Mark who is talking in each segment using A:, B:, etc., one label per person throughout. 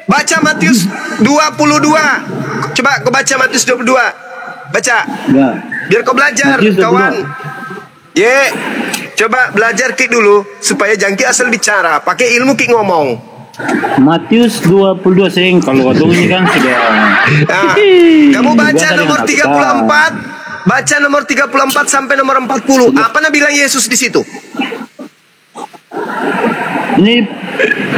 A: Baca Matius 22. Coba kau baca Matius 22. Baca.
B: Ya.
A: Biar kau belajar,
B: Matius 22.
A: kawan. Coba belajar Ki dulu supaya jangki asal bicara, pakai ilmu Ki ngomong.
B: Matius 22 sing kalau katong ini kan sudah.
A: Nah, kamu baca
B: Biasa
A: nomor
B: dengan
A: 34. Baca nomor 34 sampai nomor 40. Apa Nabi bilang Yesus di situ?
B: Ini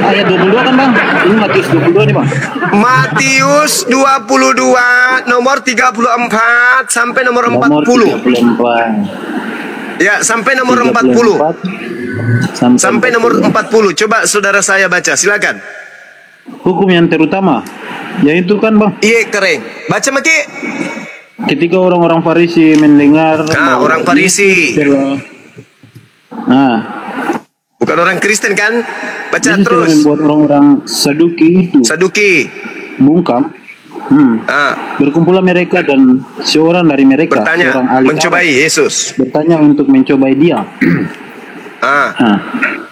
B: ayat 22 kan bang? Ini Matius 22 nih bang.
A: Matius 22 nomor 34 sampai nomor 40.
B: Nomor 34.
A: Ya, sampai nomor 40. Sampai nomor 40. Coba saudara saya baca, silakan.
B: Hukum yang terutama, yaitu kan bang,
A: Iya, keren. Baca Maki.
B: ketika orang-orang Farisi mendengar
A: Orang Farisi.
B: Nah,
A: Bukan orang Kristen kan? Baca
B: Yesus telah
A: terus.
B: membuat orang Saduki itu
A: Saduki.
B: bungkam. Berkumpullah mereka dan seorang dari mereka,
A: Bertanya,
B: seorang ahli
A: mencobai
B: Taurat,
A: Yesus.
B: bertanya untuk mencobai dia.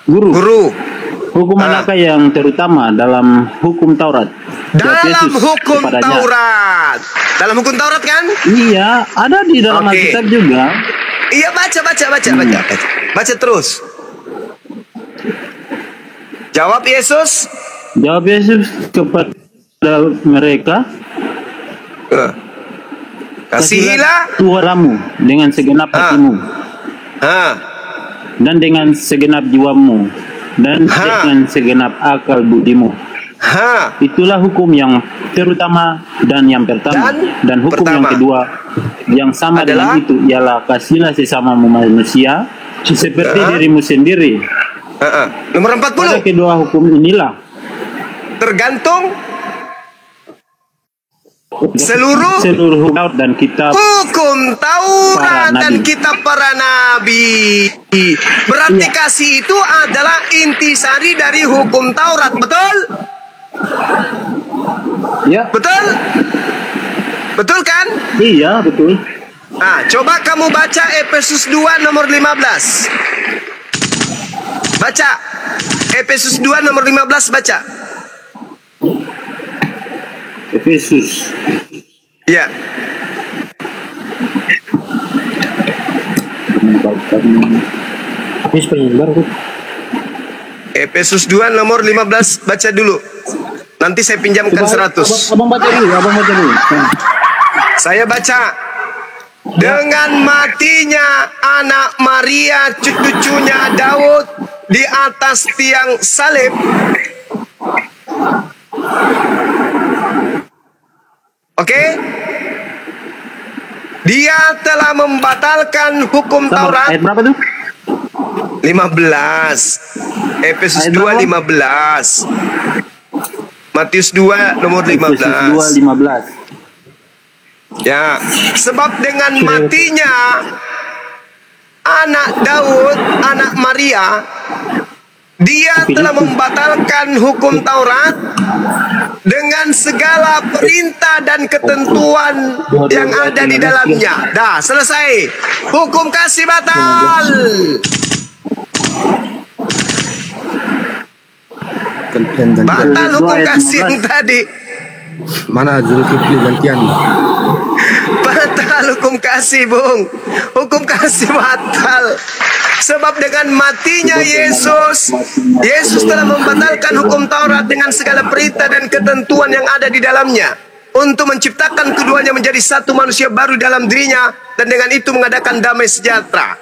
B: Guru,
A: Guru,
B: hukum manakah yang terutama dalam hukum Taurat? Jawab
A: dalam
B: Yesus
A: hukum
B: kepadanya.
A: Taurat. Dalam hukum Taurat kan?
B: Iya, ada di dalam
A: Oke.
B: Alkitab juga.
A: Iya, baca. Baca terus. Jawab Yesus.
B: Jawab Yesus kepada mereka,
A: Kasihilah.
B: Tuhanmu dengan segenap hatimu dan dengan segenap jiwamu dan dengan segenap akal budimu. Itulah hukum yang terutama dan yang pertama. Dan hukum yang kedua yang sama
A: adalah?
B: dengan itu ialah kasihlah sesamamu manusia seperti dirimu sendiri.
A: Nomor 40.
B: Pada kedua hukum inilah
A: Tergantung seluruh
B: Taurat dan kitab
A: hukum Taurat
B: Para
A: dan
B: nabi.
A: kitab para nabi. Berarti
B: Iya.
A: kasih itu adalah intisari dari hukum Taurat, betul?
B: ya.
A: Betul? Betul kan?
B: Iya, betul.
A: Nah, coba kamu baca Efesus 2 nomor 15. Baca. Efesus 2 nomor 15 baca.
B: Efesus.
A: Ya. Efesus 2 nomor 15 baca dulu. Nanti saya pinjamkan 100.
B: Abang baca dulu,
A: Saya baca. Dengan matinya anak Maria cucunya Daud di atas tiang salib, oke? Dia telah membatalkan hukum Taurat.
B: Ayat berapa tuh?
A: 15. Efesus
B: Ayat
A: 2
B: berapa?
A: 15. Matius 2 nomor
B: Efesus
A: 15.
B: 2:15.
A: Ya, sebab dengan matinya anak Daud, anak Maria, dia telah membatalkan hukum Taurat dengan segala perintah dan ketentuan yang ada di dalamnya. Dah, selesai. Hukum kasih batal. Batal hukum kasih yang tadi.
C: Mana Zulkifli gantian?
A: Batal hukum kasih, Bung. Hukum kasih batal. Sebab dengan matinya Yesus, Yesus telah membatalkan hukum Taurat dengan segala perintah dan ketentuan yang ada di dalamnya, untuk menciptakan keduanya menjadi satu manusia baru dalam dirinya, dan dengan itu mengadakan damai sejahtera.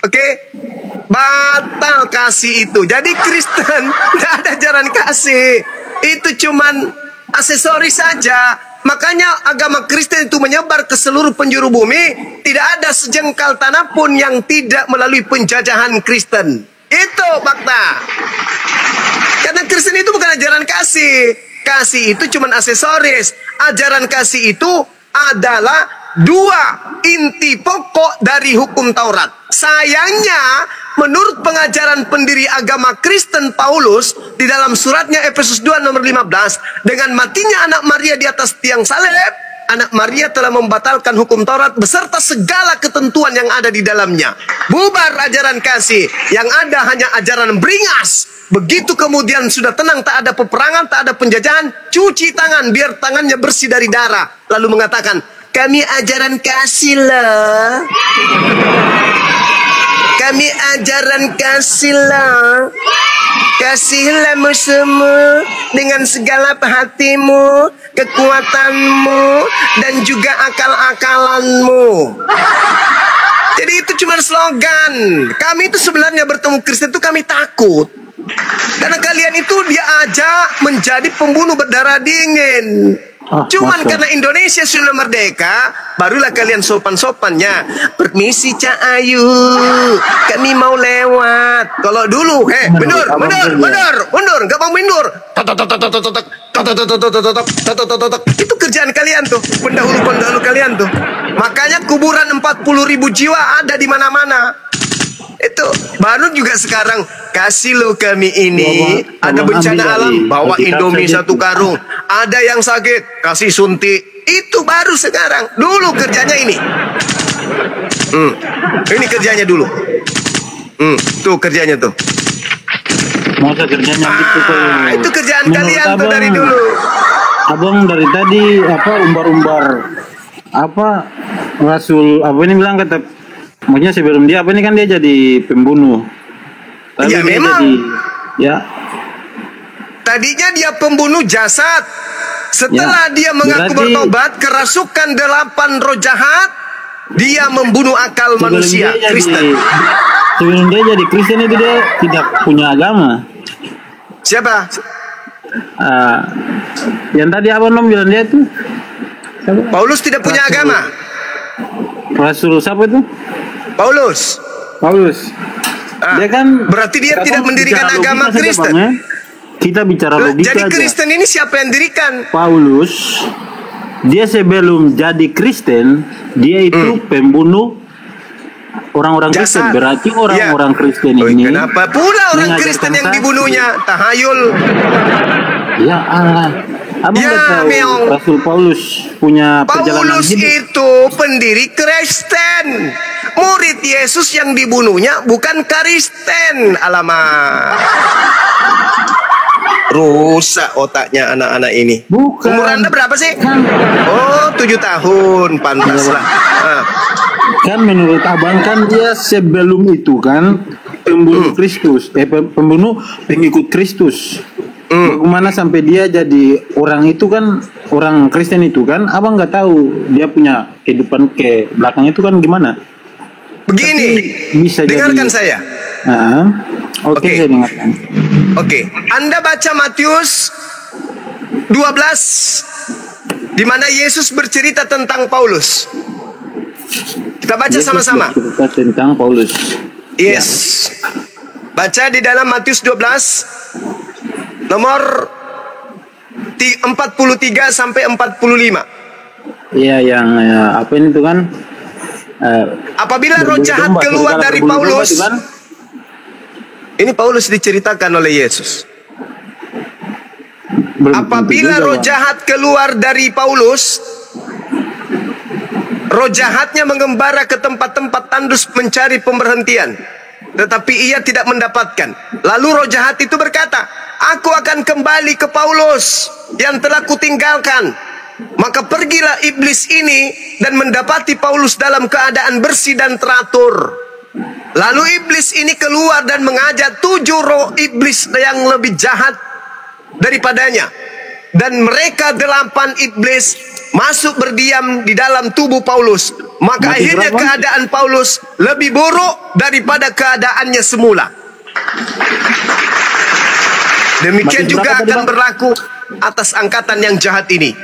A: Oke? Batal kasih itu. Jadi Kristen tidak ada ajaran kasih. Itu cuman aksesoris saja. Makanya agama Kristen itu menyebar ke seluruh penjuru bumi. Tidak ada sejengkal tanah pun yang tidak melalui penjajahan Kristen. Itu fakta. Karena Kristen itu bukan ajaran kasih. Kasih itu cuman aksesoris. Ajaran kasih itu adalah dua inti pokok dari hukum Taurat. Sayangnya, menurut pengajaran pendiri agama Kristen Paulus di dalam suratnya Efesus 2 nomor 15, dengan matinya anak Maria di atas tiang salib anak Maria telah membatalkan hukum Taurat beserta segala ketentuan yang ada di dalamnya. Bubar ajaran kasih, yang ada hanya ajaran beringas. Begitu kemudian sudah tenang, tak ada peperangan, tak ada penjajahan, cuci tangan biar tangannya bersih dari darah. Lalu mengatakan, kami ajaran kasih lah. Kami ajaran kasih lah. Kasihilah semua dengan segala hatimu, kekuatanmu, dan juga akal-akalanmu. Jadi itu cuma slogan. Kami itu sebenarnya bertemu Kristen itu kami takut. Karena kalian itu diajak menjadi pembunuh berdarah dingin. Cuman karena Indonesia sudah merdeka, barulah kalian sopan-sopannya. Permisi Cak Ayu, kami mau lewat. Kalau dulu, mundur, gak mau mundur. Itu kerjaan kalian tuh, pendahulu-pendahulu kalian tuh. Makanya kuburan 40.000 jiwa ada di mana-mana. Itu baru juga sekarang kasih lo kami ini ada bencana alam, bawa Indomie 1 karung, ada yang sakit kasih suntik, itu baru sekarang. Dulu kerjanya ini kerjanya dulu. Tuh kerjanya tuh.
B: Masa kerjanya gitu tuh.
A: Itu kerjaan kalian tuh dari dulu.
B: Abang dari tadi umbar-umbar Rasul ini bilang kata. Maksudnya sebelum dia ini kan dia jadi pembunuh. Tapi
A: ya memang. Tadinya dia pembunuh jasad. Setelah dia mengaku bertobat, kerasukan 8 roh jahat, dia membunuh akal manusia Kristen.
B: Sebelum dia jadi Kristen itu dia tidak punya agama.
A: Siapa?
B: Yang tadi abang bilang dia tuh.
A: Paulus tidak punya agama.
B: Rasul siapa itu?
A: Paulus.
B: Dia kan
A: berarti dia tidak mendirikan agama Kristen.
B: Kita bicara logika.
A: Jadi Kristen ini siapa yang dirikan?
B: Paulus. Dia sebelum jadi Kristen, dia itu pembunuh orang-orang Kristen. Berarti orang-orang Kristen ini.
A: Kenapa pula orang Kristen yang dibunuhnya? Tahayul.
B: Ya Allah. Abang tahu Rasul Paulus punya perjalanan hidup.
A: Paulus itu pendiri Kristen. Murid Yesus yang dibunuhnya bukan Kristen. Alamak. Rusak otaknya anak-anak ini.
B: Bukan.
A: Umur Anda berapa sih? Oh, 7 tahun. Pantas lah.
B: Kan menurut abang kan dia sebelum itu kan pembunuh Kristus. Pembunuh pengikut Kristus. Bagaimana sampai dia jadi orang itu kan, orang Kristen itu kan, abang nggak tahu dia punya kehidupan ke belakang itu kan gimana?
A: Begini,
B: bisa
A: dengarkan
B: jadi,
A: saya.
B: Oke, saya dengarkan.
A: Oke, Anda baca Matius 12, di mana Yesus bercerita tentang Paulus. Kita baca sama-sama.
B: Cerita tentang Paulus.
A: Yes. Baca di dalam Matius 12. Nomor 43 sampai 45.
B: Iya, yang apa ini tuh kan?
A: Apabila roh jahat keluar dari Paulus, kan? Ini Paulus diceritakan oleh Yesus. Apabila roh jahat keluar dari Paulus, roh jahatnya mengembara ke tempat-tempat tandus mencari pemberhentian, tetapi ia tidak mendapatkan. Lalu roh jahat itu berkata, aku akan kembali ke Paulus yang telah kutinggalkan. Maka pergilah iblis ini dan mendapati Paulus dalam keadaan bersih dan teratur. Lalu iblis ini keluar dan mengajak 7 roh iblis yang lebih jahat daripadanya. Dan mereka 8 iblis masuk berdiam di dalam tubuh Paulus. Maka akhirnya keadaan Paulus lebih buruk daripada keadaannya semula. Demikian juga akan berlaku atas angkatan yang jahat ini.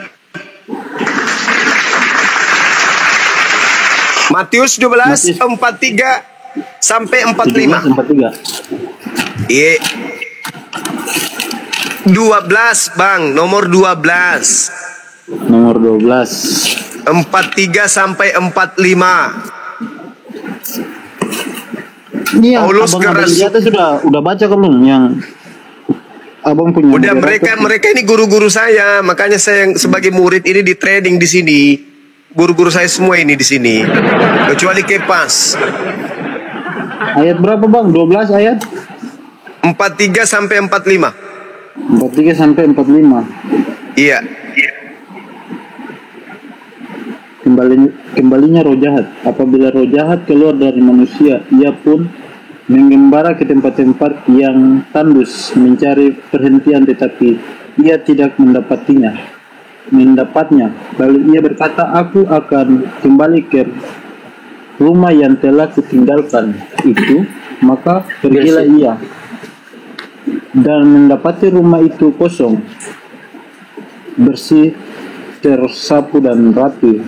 A: Matius 12, 43 sampai 45. 12 bang, nomor 12.
B: Nomor 12.
A: 43 sampai 45.
B: Ini yang
A: Paulus
B: abang-abang di atas udah baca kan belum yang abang punya
A: Udah
B: moderator.
A: mereka ini guru-guru saya, makanya saya yang sebagai murid ini di training di sini. Guru-guru saya semua ini di sini. Kecuali Kepas.
B: Ayat berapa bang? 12 ayat?
A: 43 sampai 45.
B: 43 sampai 45.
A: Iya.
B: Kembalinya roh jahat. Apabila roh jahat keluar dari manusia, ia pun mengembara ke tempat-tempat yang tandus mencari perhentian, tetapi ia tidak mendapatnya. Lalu ia berkata, aku akan kembali ke rumah yang telah kutinggalkan itu. Maka pergilah ia dan mendapati rumah itu kosong, bersih, tersapu dan rapi,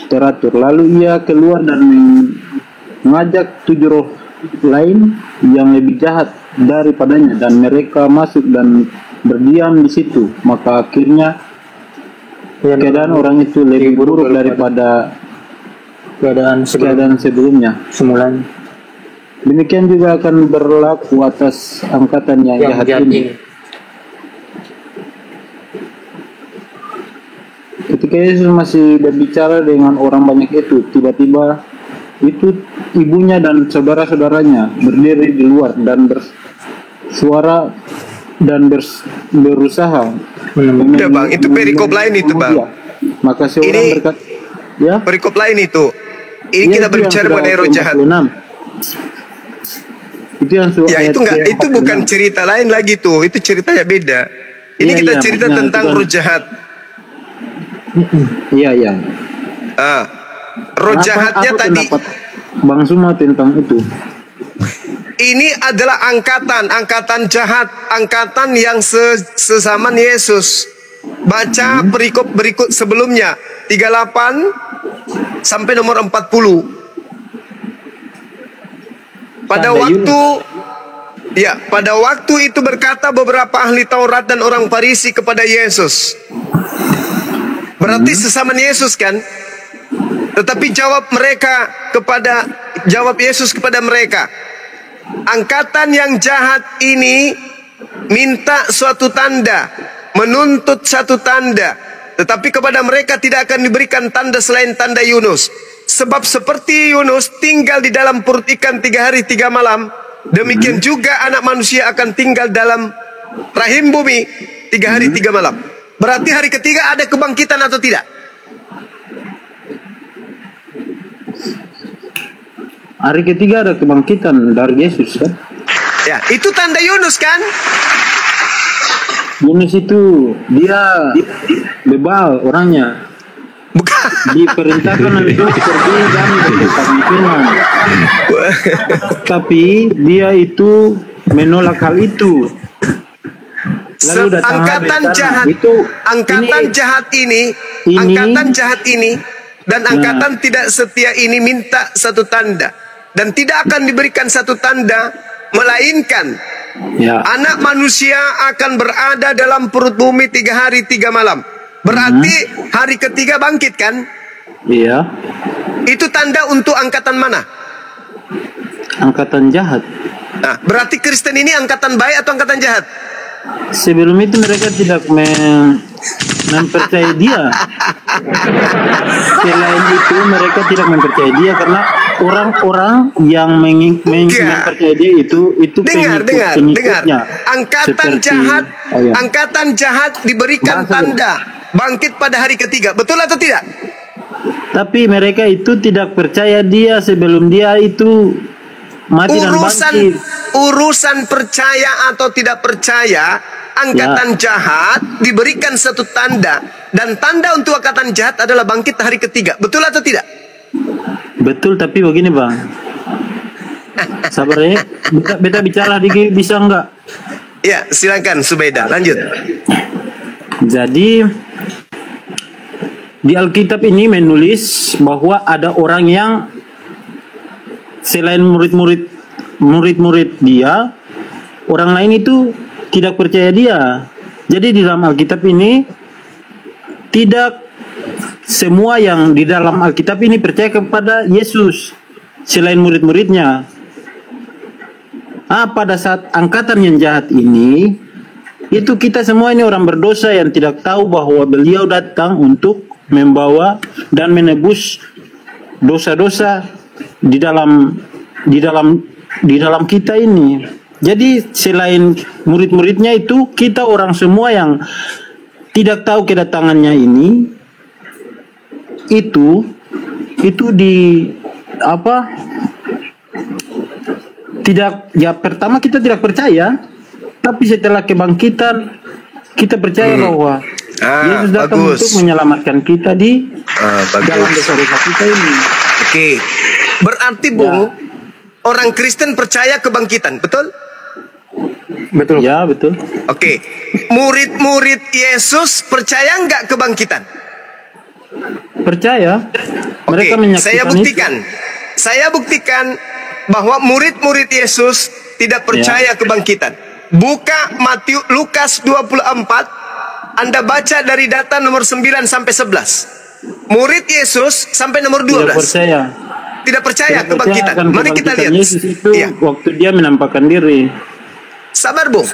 B: teratur. Lalu ia keluar dan mengajak 7 roh lain yang lebih jahat daripadanya, dan mereka masuk dan berdiam di situ. Maka akhirnya keadaan orang itu lebih buruk daripada keadaan sebelumnya. Semulanya. Demikian juga akan berlaku atas angkatan yang jahat ini. Ketika Yesus masih berbicara dengan orang banyak itu, tiba-tiba itu ibunya dan saudara-saudaranya berdiri di luar dan bersuara dan berusaha.
A: Udah bang, itu perikop lain itu bang.
B: Maka seorang berkata, ya.
A: Perikop lain itu. Ini kita berbicara mengenai roh jahat.
B: Itu yang
A: ya itu enggak, itu bukan cerita lain lagi tuh. Itu ceritanya beda. Ini kita cerita tentang roh jahat.
B: Iya.
A: Roh jahatnya tadi.
B: Bang semua tentang itu.
A: Ini adalah angkatan jahat, angkatan yang sezaman Yesus. Baca perikop berikut sebelumnya, 38 sampai nomor 40. Pada waktu itu berkata beberapa ahli Taurat dan orang Farisi kepada Yesus. Berarti sesama Yesus kan? Tetapi jawab Yesus kepada mereka, angkatan yang jahat ini minta suatu tanda, menuntut satu tanda, tetapi kepada mereka tidak akan diberikan tanda selain tanda Yunus. Sebab seperti Yunus tinggal di dalam perut ikan 3 hari 3 malam, demikian juga anak manusia akan tinggal dalam rahim bumi 3 hari 3 malam. Berarti hari ketiga ada kebangkitan atau tidak?
B: Hari ketiga ada kebangkitan dari Yesus kan?
A: Ya, itu tanda Yunus kan?
B: Yunus itu dia bebal orangnya.
A: Bukan.
B: Diperintahkan untuk pergi dan berkata firman. Tapi dia itu menolak hal itu. Lalu
A: angkatan jahat ini dan angkatan tidak setia ini minta satu tanda, dan tidak akan diberikan satu tanda melainkan anak manusia akan berada dalam perut bumi 3 hari 3 malam. Berarti hari ketiga bangkit kan?
B: Iya.
A: Itu tanda untuk angkatan mana?
B: Angkatan jahat.
A: Nah, berarti Kristen ini angkatan baik atau angkatan jahat?
B: Sebelum itu mereka tidak mempercayai dia. Selain itu mereka tidak mempercayai dia karena orang-orang yang mempercayai dia itu
A: dengar.
B: pengikutnya.
A: Angkatan jahat diberikan tanda bangkit pada hari ketiga. Betul atau tidak?
B: Tapi mereka itu tidak percaya dia sebelum dia itu mati dan bangkit.
A: Urusan percaya atau tidak percaya, angkatan jahat diberikan satu tanda, dan tanda untuk angkatan jahat adalah bangkit hari ketiga. Betul atau tidak?
B: Betul, tapi begini bang, sabar ya, beta bicara dikit bisa enggak?
A: Ya, silakan Subeda, lanjut.
B: Jadi di Alkitab ini menulis bahwa ada orang yang selain murid-murid dia, orang lain itu tidak percaya dia. Jadi di dalam Alkitab ini tidak semua yang di dalam Alkitab ini percaya kepada Yesus selain murid-muridnya. pada saat angkatan yang jahat ini, itu kita semua ini orang berdosa yang tidak tahu bahwa beliau datang untuk membawa dan menebus dosa-dosa di dalam kita ini. Jadi selain murid-muridnya itu, kita orang semua yang tidak tahu kedatangannya ini, itu tidak, ya pertama kita tidak percaya, tapi setelah kebangkitan kita percaya bahwa Yesus datang untuk menyelamatkan kita di dalam dosa-dosa kita ini.
A: Oke. Berarti orang Kristen percaya kebangkitan, betul?
C: Betul.
B: Ya, betul.
A: Oke. Murid-murid Yesus percaya nggak kebangkitan?
B: Percaya. Mereka menyaksikan
A: Saya buktikan bahwa murid-murid Yesus tidak percaya kebangkitan. Buka Lukas 24, Anda baca dari data nomor 9 sampai 11. Murid Yesus sampai nomor 12. Tidak percaya kebangkitan. Mari kita lihat.
B: Yesus itu waktu dia menampakkan diri.
A: Sabar, Bung.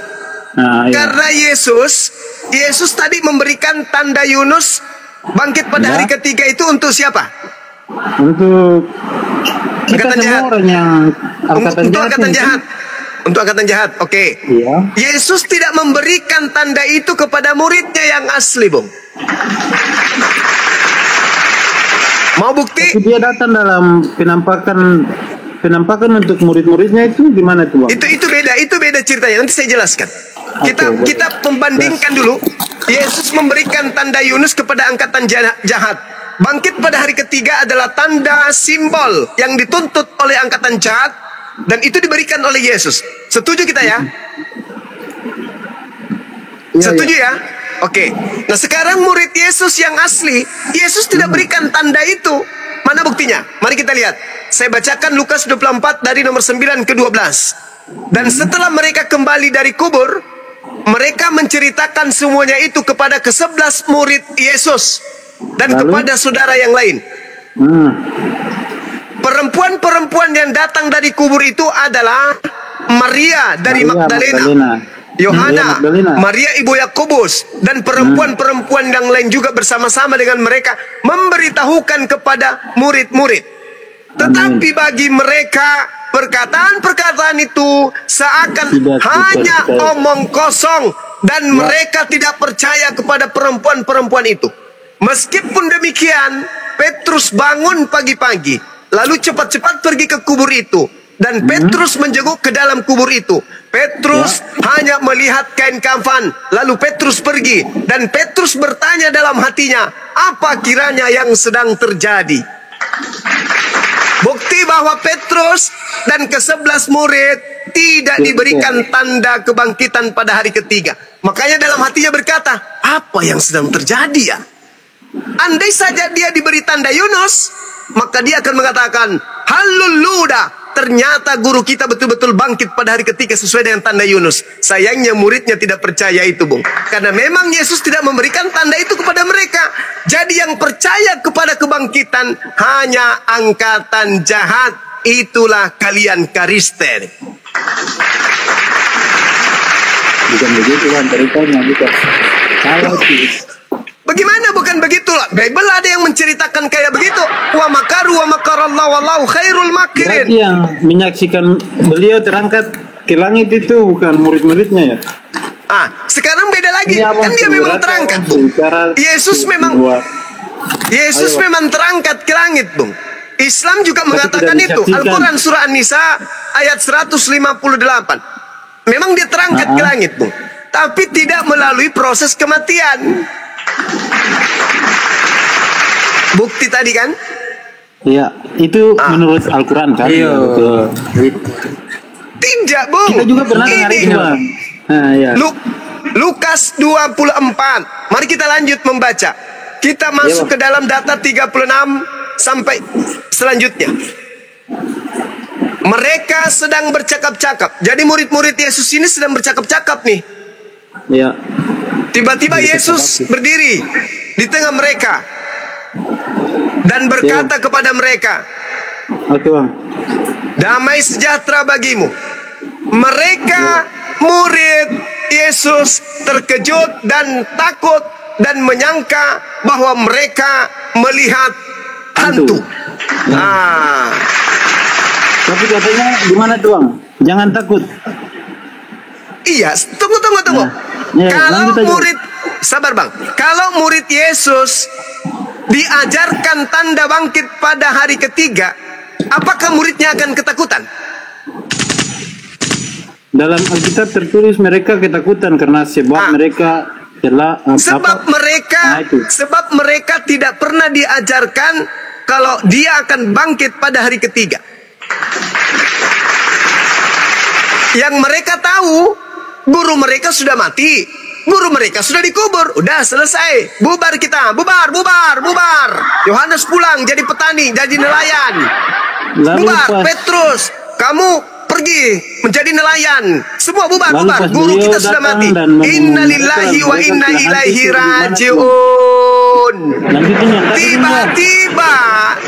A: Karena Yesus tadi memberikan tanda Yunus bangkit pada hari ketiga itu untuk siapa?
B: Untuk kita semua orang yang
A: Untuk angkatan jahat. Oke.
B: Iya.
A: Yesus tidak memberikan tanda itu kepada muridnya yang asli, Bung. Mau bukti?
B: Tapi dia datang dalam penampakan untuk murid-muridnya itu gimana tuh, Bang?
A: Itu beda ceritanya. Nanti saya jelaskan. Kita membandingkan dulu. Yesus memberikan tanda Yunus kepada angkatan jahat. Bangkit pada hari ketiga adalah tanda simbol yang dituntut oleh angkatan jahat, dan itu diberikan oleh Yesus. Setuju kita ya? Setuju ya? Oke. Nah sekarang murid Yesus yang asli, Yesus tidak berikan tanda itu. Mana buktinya? Mari kita lihat. Saya bacakan Lukas 24 dari nomor 9 ke 12. Dan setelah mereka kembali dari kubur, mereka menceritakan semuanya itu kepada ke-11 murid Yesus dan kepada saudara yang lain. Perempuan-perempuan yang datang dari kubur itu adalah Maria dari Magdalena, Yohana, Maria ibu Yakobus, dan perempuan-perempuan yang lain juga bersama-sama dengan mereka memberitahukan kepada murid-murid. Tetapi bagi mereka perkataan-perkataan itu seakan hanya omong kosong, dan mereka tidak percaya kepada perempuan-perempuan itu. Meskipun demikian, Petrus bangun pagi-pagi, lalu cepat-cepat pergi ke kubur itu, dan Petrus menjenguk ke dalam kubur itu. Petrus hanya melihat kain kafan, lalu Petrus pergi, dan Petrus bertanya dalam hatinya, apa kiranya yang sedang terjadi? Bukti bahwa Petrus dan ke-11 murid tidak diberikan tanda kebangkitan pada hari ketiga. Makanya dalam hatinya berkata, apa yang sedang terjadi ya? Andai saja dia diberi tanda Yunus, maka dia akan mengatakan, haleluya, ternyata guru kita betul-betul bangkit pada hari ketiga sesuai dengan tanda Yunus. Sayangnya muridnya tidak percaya itu, Bung. Karena memang Yesus tidak memberikan tanda itu kepada mereka. Jadi yang percaya kepada kebangkitan hanya angkatan jahat. Itulah kalian Kristen.
B: Bukan begitu kan ceritanya, bukan. Kalau
A: bagaimana bukan begitu lah? Bible ada yang menceritakan kayak begitu. Wa makaru wa makarallahu wallahu khairul makirin.
B: Berarti yang menyaksikan beliau terangkat ke langit itu bukan murid-muridnya ya?
A: Sekarang beda lagi. Kan dia memang terangkat, Bung. Yesus memang terangkat ke langit, Bung. Islam juga mengatakan itu. Al-Quran surah An-Nisa ayat 158. Memang dia terangkat ke langit, Bung. Tapi tidak melalui proses kematian. Bukti tadi kan?
B: Iya, itu menurut Al-Quran kan? Iya, betul.
A: Tidak, Bung.
B: Kita juga pernah dengar itu, Bang.
A: Lukas 24. Mari kita lanjut membaca. Kita masuk ke dalam data 36 sampai selanjutnya. Mereka sedang bercakap-cakap. Jadi murid-murid Yesus ini sedang bercakap-cakap nih.
B: Iya.
A: Tiba-tiba Yesus berdiri di tengah mereka dan berkata kepada mereka,
B: Oke, Bang.
A: damai sejahtera bagimu. Mereka murid Yesus terkejut dan takut dan menyangka bahwa mereka melihat hantu.
B: Tapi katanya gimana tuang? Jangan takut.
A: Iya, tunggu. Kalau murid, sabar bang. Kalau murid Yesus diajarkan tanda bangkit pada hari ketiga, apakah muridnya akan ketakutan?
B: Dalam Alkitab tertulis mereka ketakutan karena sebab mereka telah
A: sebab mereka tidak pernah diajarkan kalau dia akan bangkit pada hari ketiga. Yang mereka tahu, guru mereka sudah mati, guru mereka sudah dikubur, udah selesai, bubar kita, bubar. Yohanes pulang jadi petani, jadi nelayan. Bubar, Petrus, kamu pergi menjadi nelayan. Semua bubar. Guru kita sudah mati. Innalillahi wa inna ilaihi rajiun.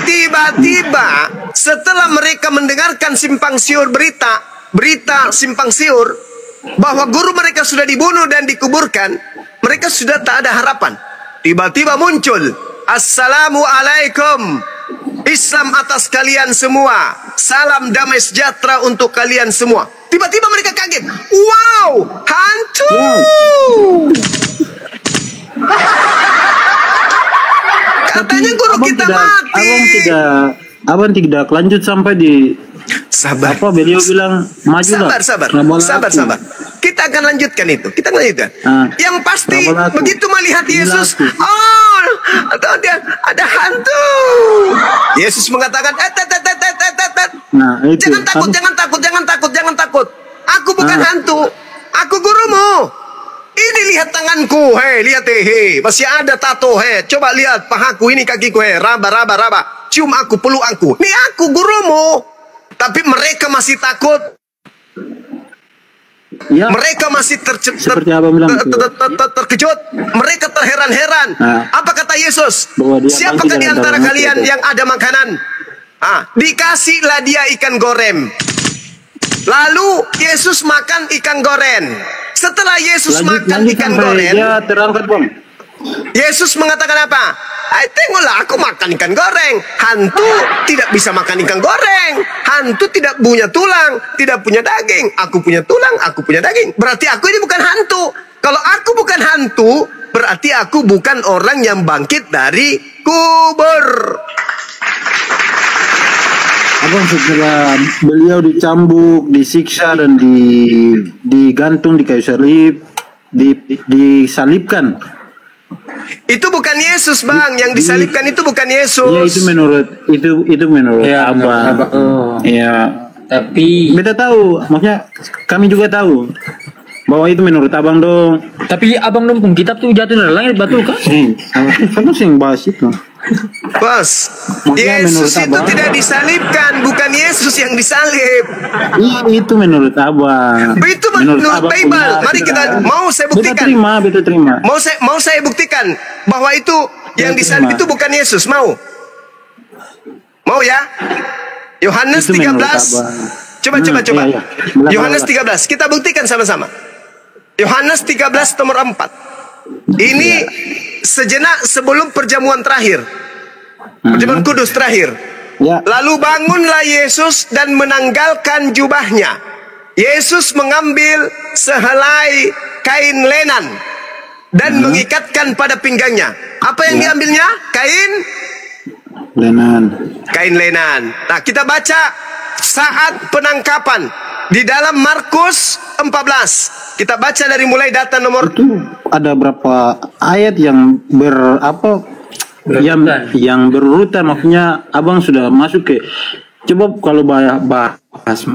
A: Tiba-tiba setelah mereka mendengarkan simpang siur berita simpang siur bahwa guru mereka sudah dibunuh dan dikuburkan, mereka sudah tak ada harapan. Tiba-tiba muncul, Assalamualaikum, Islam atas kalian semua, salam damai sejahtera untuk kalian semua. Tiba-tiba mereka kaget. Wow, hantu. Katanya guru kita mati.
B: Abang tidak lanjut sampai di
A: sabar.
B: Apa beliau bilang majulah.
A: Sabar. Kita akan lanjutkan itu. Yang pasti begitu melihat Yesus, ada hantu. Yesus mengatakan, jangan takut. Aku bukan hantu. Aku gurumu. Ini lihat tanganku, lihat masih ada tato, coba lihat pahaku, ini kakiku, raba. Cium aku, peluk aku. Ini aku gurumu. Tapi mereka masih takut.
B: Ya,
A: mereka masih terkejut. Mereka terheran-heran. Apa kata Yesus? Siapakah di antara kalian yang ada makanan? Dikasihlah dia ikan goreng. Lalu Yesus makan ikan goreng. Setelah Yesus makan ikan goreng,
B: dia terangkat, Bang.
A: Yesus mengatakan apa? Tengoklah aku makan ikan goreng. Hantu tidak bisa makan ikan goreng. Hantu tidak punya tulang, tidak punya daging. Aku punya tulang, aku punya daging. Berarti aku ini bukan hantu. Kalau aku bukan hantu, berarti aku bukan orang yang bangkit dari kubur.
B: Abang, setelah beliau dicambuk, disiksa dan digantung di kayu salib, disalibkan.
A: Itu bukan Yesus, Bang. Yang disalibkan itu bukan Yesus.
B: Ya, itu menurut Abang. Ya, tapi beta tahu, maksudnya kami juga tahu bahwa itu menurut Abang dong.
C: Tapi Abang dong pun kitab tuh jatuh dari langit, betul kan?
B: Sama sih bahas itu.
A: Bos, Yesus itu tidak disalibkan, bukan Yesus yang disalib.
B: Itu menurut Abang.
A: Itu menurut Bible. Mari kita, mau saya buktikan.
B: Beta terima.
A: Mau saya buktikan bahwa itu yang disalib itu bukan Yesus. Mau ya? Yohanes 13. Coba. Yohanes 13. Kita buktikan sama-sama. Yohanes 13 nomor 4. Ini sejenak sebelum perjamuan terakhir. Perjamuan kudus terakhir. Lalu bangunlah Yesus dan menanggalkan jubahnya. Yesus mengambil sehelai kain lenan dan mengikatkan pada pinggangnya. Apa yang diambilnya? Kain lenan. Nah, kita baca saat penangkapan di dalam Markus 14. Kita baca dari mulai data nomor
B: itu ada berapa ayat yang yang berurutan, maksudnya Abang sudah masuk ke, coba kalau bahas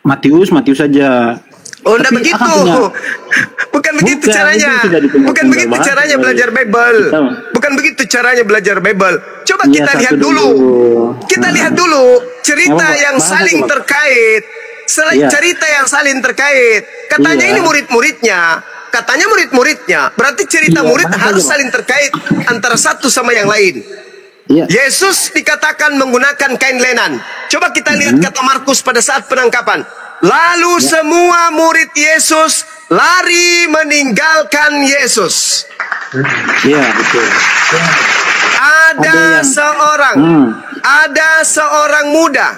B: Matius saja.
A: Oh, enggak begitu. Bukan begitu caranya. Bukan begitu caranya belajar Bible. Bukan begitu caranya belajar Bible. Coba kita lihat dulu. Kita lihat dulu cerita yang saling terkait. Cerita yang saling terkait. Katanya ini murid-muridnya. Berarti cerita murid harus saling terkait antara satu sama yang lain. Yesus dikatakan menggunakan kain lenan. Coba kita lihat kata Markus pada saat penangkapan. Lalu semua murid Yesus lari meninggalkan Yesus.
B: Iya, betul.
A: Ada seorang muda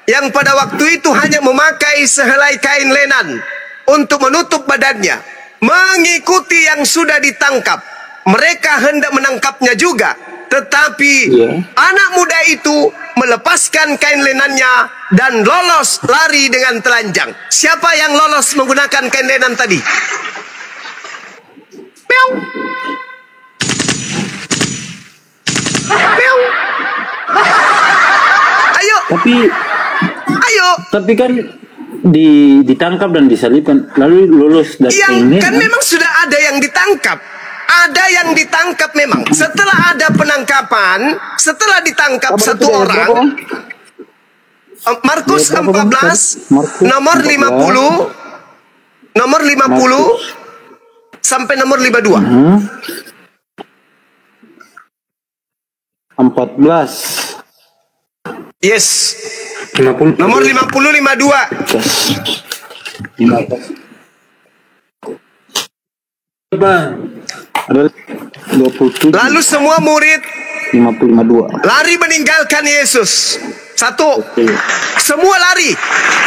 A: yang pada waktu itu hanya memakai sehelai kain lenan untuk menutup badannya, mengikuti yang sudah ditangkap. Mereka hendak menangkapnya juga, tetapi anak muda itu melepaskan kain lenannya dan lolos lari dengan telanjang. Siapa yang lolos menggunakan kain lenan tadi? Meong. Meong. Ayo. Ayo.
B: Tapi kan ditangkap dan disalibkan lalu lolos dari
A: ini. Kan memang sudah ada yang ditangkap. Ada yang ditangkap memang. Setelah ada penangkapan, setelah ditangkap satu orang, Markus 14 nomor 50 sampai nomor 52.
B: 14.
A: Yes.
B: 50.
A: Nomor 50 52.
B: Ada 27.
A: Lalu semua murid
B: 50-52
A: lari meninggalkan Yesus. Satu. Semua lari.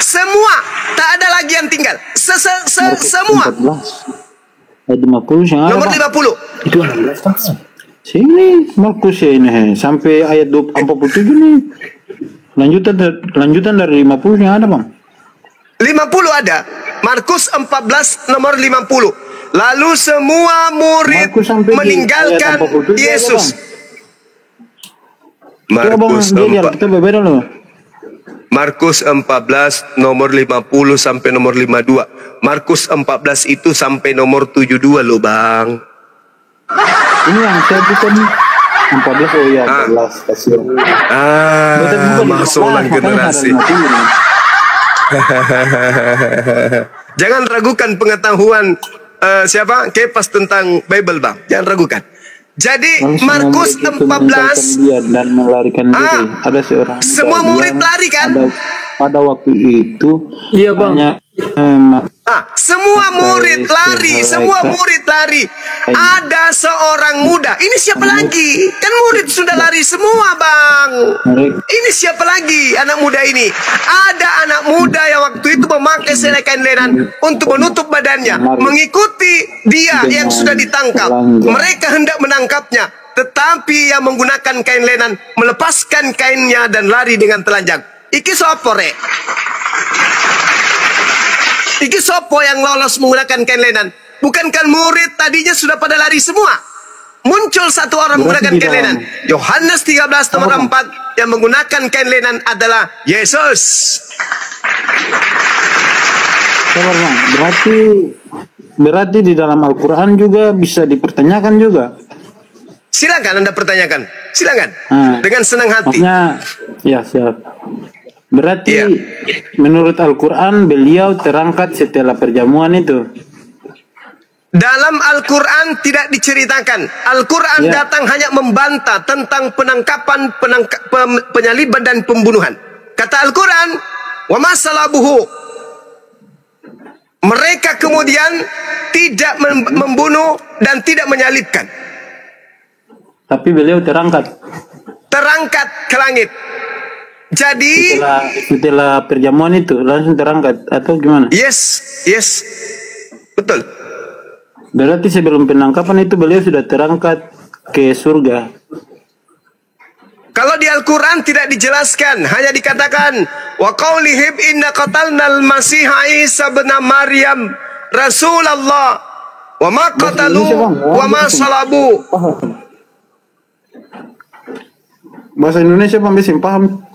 A: Semua. Tak ada lagi yang tinggal. Semua.
B: 50
A: nomor 50.
B: Itu 16. Sini Markus ya ini sampai ayat 47 nih. Lanjutan dari 50 yang ada, Bang.
A: 50 ada. Markus 14 nomor 50. Lalu semua murid meninggalkan Yesus. Markus 14 nomor 50 sampai nomor 52. Markus 14 itu sampai nomor 72 loh, Bang.
B: Ini yang saya bukan 14 oh ya 14 kasih.
A: Masuk ulang generasi. Jangan ragukan pengetahuan siapa Kepas tentang Bible, Bang. Jangan ragukan. Jadi Markus 14
B: dan melarikan diri. Ada seorang
A: semua murid lari kan?
B: Pada waktu itu
C: iya, Bang.
A: Semua murid lari, semua murid lari. Ada seorang muda. Ini siapa lagi? Kan murid sudah lari semua, Bang. Ini siapa lagi anak muda ini? Ada anak muda yang waktu itu memakai selai kain lenan untuk menutup badannya, mengikuti dia yang sudah ditangkap. Mereka hendak menangkapnya, tetapi yang menggunakan kain lenan melepaskan kainnya dan lari dengan telanjang. Iki sopo rek? Iki sopo yang lolos menggunakan kain lenan? Bukankah murid tadinya sudah pada lari semua? Muncul satu orang menggunakan kain lenan. Yohanes 13 nomor 4 yang menggunakan kain lenan adalah Yesus.
B: Berarti di dalam Al-Quran juga bisa dipertanyakan juga.
A: Silakan Anda pertanyakan. Silakan. Dengan senang hati.
B: Maksudnya, ya siap. Berarti menurut Al-Quran beliau terangkat setelah perjamuan itu.
A: Dalam Al-Quran tidak diceritakan. Al-Quran datang hanya membantah tentang penangkapan, penyaliban dan pembunuhan. Kata Al-Quran, wa masalabuhu. Mereka kemudian tidak membunuh dan tidak menyalibkan.
B: Tapi beliau terangkat
A: ke langit. Jadi
B: setelah perjamuan itu langsung terangkat atau gimana?
A: Yes, betul.
B: Berarti sebelum penangkapan itu beliau sudah terangkat ke surga.
A: Kalau di Al-Quran tidak dijelaskan, hanya dikatakan wa qaulihim inna qatalnal masiha Isa bin Maryam Rasulullah wa ma qatalu wa ma salabu.
B: Bahasa Indonesia bisa paham.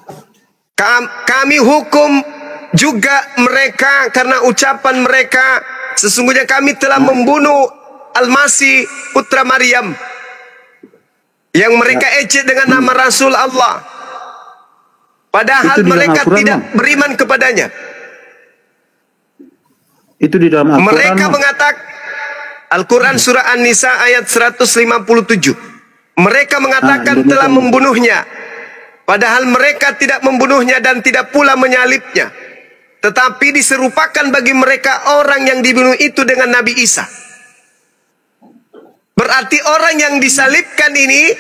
A: Kami hukum juga mereka karena ucapan mereka, sesungguhnya kami telah membunuh Al-Masih putra Maryam yang mereka ejek dengan nama Rasul Allah, padahal mereka tidak beriman kepadanya.
B: Itu di dalam Al-Quran.
A: Mereka mengatakan, Al-Quran surah An-Nisa ayat 157. Mereka mengatakan telah membunuhnya, padahal mereka tidak membunuhnya dan tidak pula menyalibnya. tetapi diserupakan bagi mereka orang yang dibunuh itu dengan Nabi Isa. Berarti orang yang disalibkan ini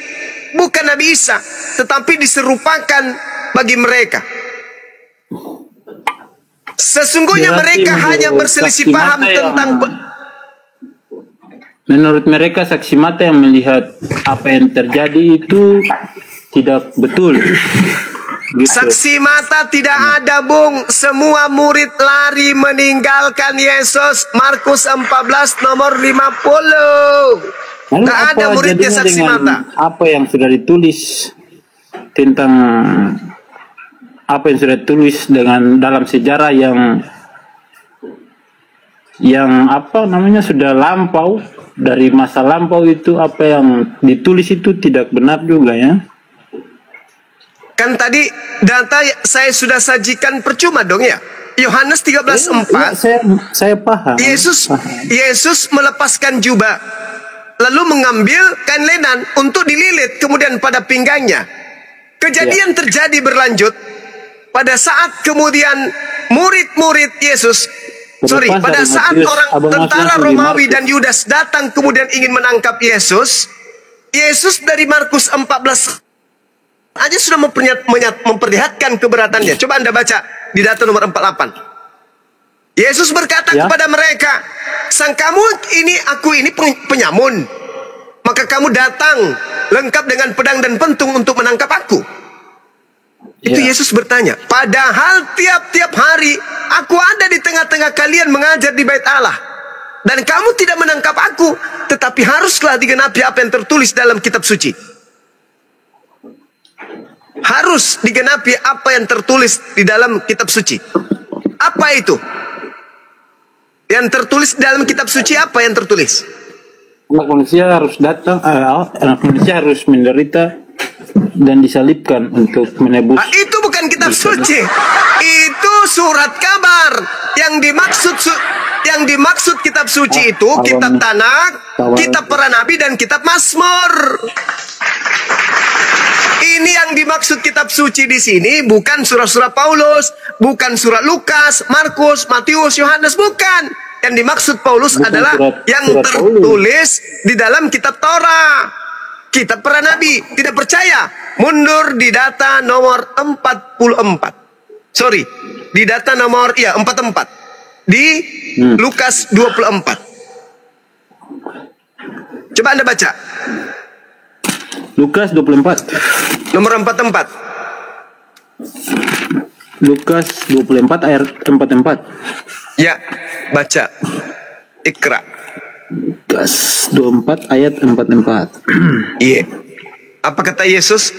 A: bukan Nabi Isa, tetapi diserupakan bagi mereka. Sesungguhnya mereka hanya berselisih paham tentang...
B: Menurut mereka saksi mata yang melihat apa yang terjadi itu tidak betul. Gitu. Saksi mata tidak ada, Bung. Semua murid lari meninggalkan Yesus. Markus 14 nomor 50. Tidak ada muridnya saksi mata. Apa yang sudah ditulis tentang apa yang sudah ditulis dengan dalam sejarah yang apa namanya sudah lampau, dari masa lampau itu, apa yang ditulis itu tidak benar juga ya.
A: Kan tadi data saya sudah sajikan percuma dong ya. Yohanes 13:4.
B: Saya paham.
A: Yesus melepaskan jubah, lalu mengambil kain lenan untuk dililit kemudian pada pinggangnya. Kejadian terjadi berlanjut pada saat kemudian murid-murid Yesus, pada saat orang tentara Romawi dan Yudas datang kemudian ingin menangkap Yesus. Yesus dari Markus 14 aja sudah memperlihatkan keberatannya. Coba Anda baca di data nomor 48. Yesus berkata kepada mereka, aku ini penyamun. Maka kamu datang lengkap dengan pedang dan pentung untuk menangkap aku. Itu Yesus bertanya. Padahal tiap-tiap hari aku ada di tengah-tengah kalian mengajar di bait Allah. Dan kamu tidak menangkap aku. Tetapi haruslah digenapi apa yang tertulis dalam kitab suci. Harus digenapi apa yang tertulis di dalam kitab suci. Apa itu? Yang tertulis di dalam kitab suci, apa yang tertulis?
B: Anak manusia harus datang, anak manusia harus menderita dan disalibkan untuk menebus.
A: Itu bukan kitab suci. Itu surat kabar. Yang dimaksud kitab suci itu kitab Tanakh, kitab para nabi dan kitab Mazmur. Ini yang dimaksud kitab suci di sini, bukan surah-surah Paulus, bukan surat Lukas, Markus, Matius, Yohanes, bukan. Yang dimaksud Paulus adalah yang tertulis di dalam kitab Torah, kitab para nabi. Tidak percaya? Mundur di data nomor 44. Sorry, di data nomor 44. Di Lukas 24. Coba Anda baca.
B: Lukas 24.
A: Nomor 44.
B: Lukas 24 ayat 44.
A: Ya, baca. Ikra.
B: Lukas 24 ayat 44.
A: Iya. Apa kata Yesus?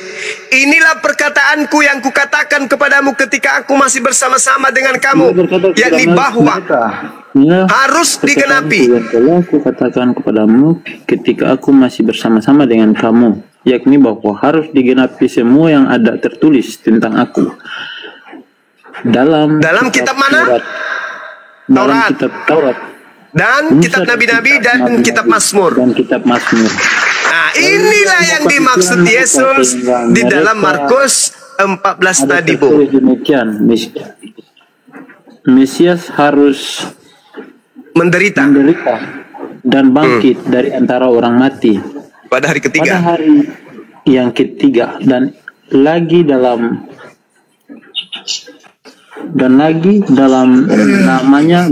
A: Inilah perkataanku yang kukatakan kepadamu ketika aku masih bersama-sama dengan kamu, yakni bahwa harus digenapi.
B: Telah kukatakan kepadamu ketika aku masih bersama-sama dengan kamu, yakni bahwa harus digenapi semua yang ada tertulis tentang aku dalam
A: kitab mana?
B: Dalam kitab Taurat
A: dan kitab nabi-nabi dan kitab Mazmur. Nah, inilah yang dimaksud Yesus di dalam Markus 14 tadi, Bu.
B: Demikian, Mesias harus menderita dan bangkit dari antara orang mati
A: pada hari ketiga.
B: Pada hari yang ketiga dan lagi dalam namanya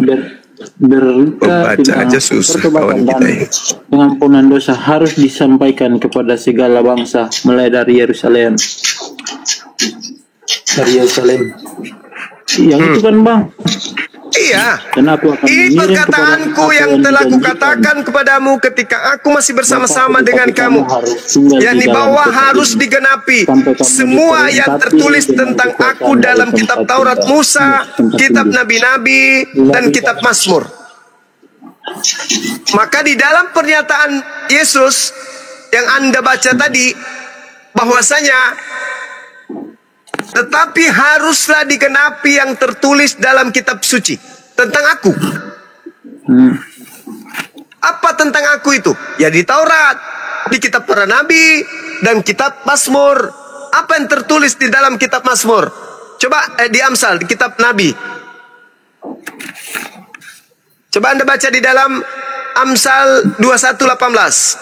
B: berita tentang pertobatan dan pengampunan dosa harus disampaikan kepada segala bangsa mulai dari Yerusalem. Yang itu kan, Bang?
A: Iya. Ini perkataanku yang telah kukatakan kepadamu ketika aku masih bersama-sama dengan kamu, yakni bahwa harus digenapi semua yang tertulis tentang aku dalam kitab Taurat Musa, kitab nabi-nabi, dan kitab Mazmur. Maka di dalam pernyataan Yesus yang Anda baca tadi, bahwasanya tetapi haruslah digenapi yang tertulis dalam kitab suci tentang aku. Apa tentang aku itu? Ya di Taurat, di kitab para nabi, dan kitab Mazmur. Apa yang tertulis di dalam kitab Mazmur? Coba di Amsal, di kitab nabi. Coba Anda baca di dalam Amsal 21:18.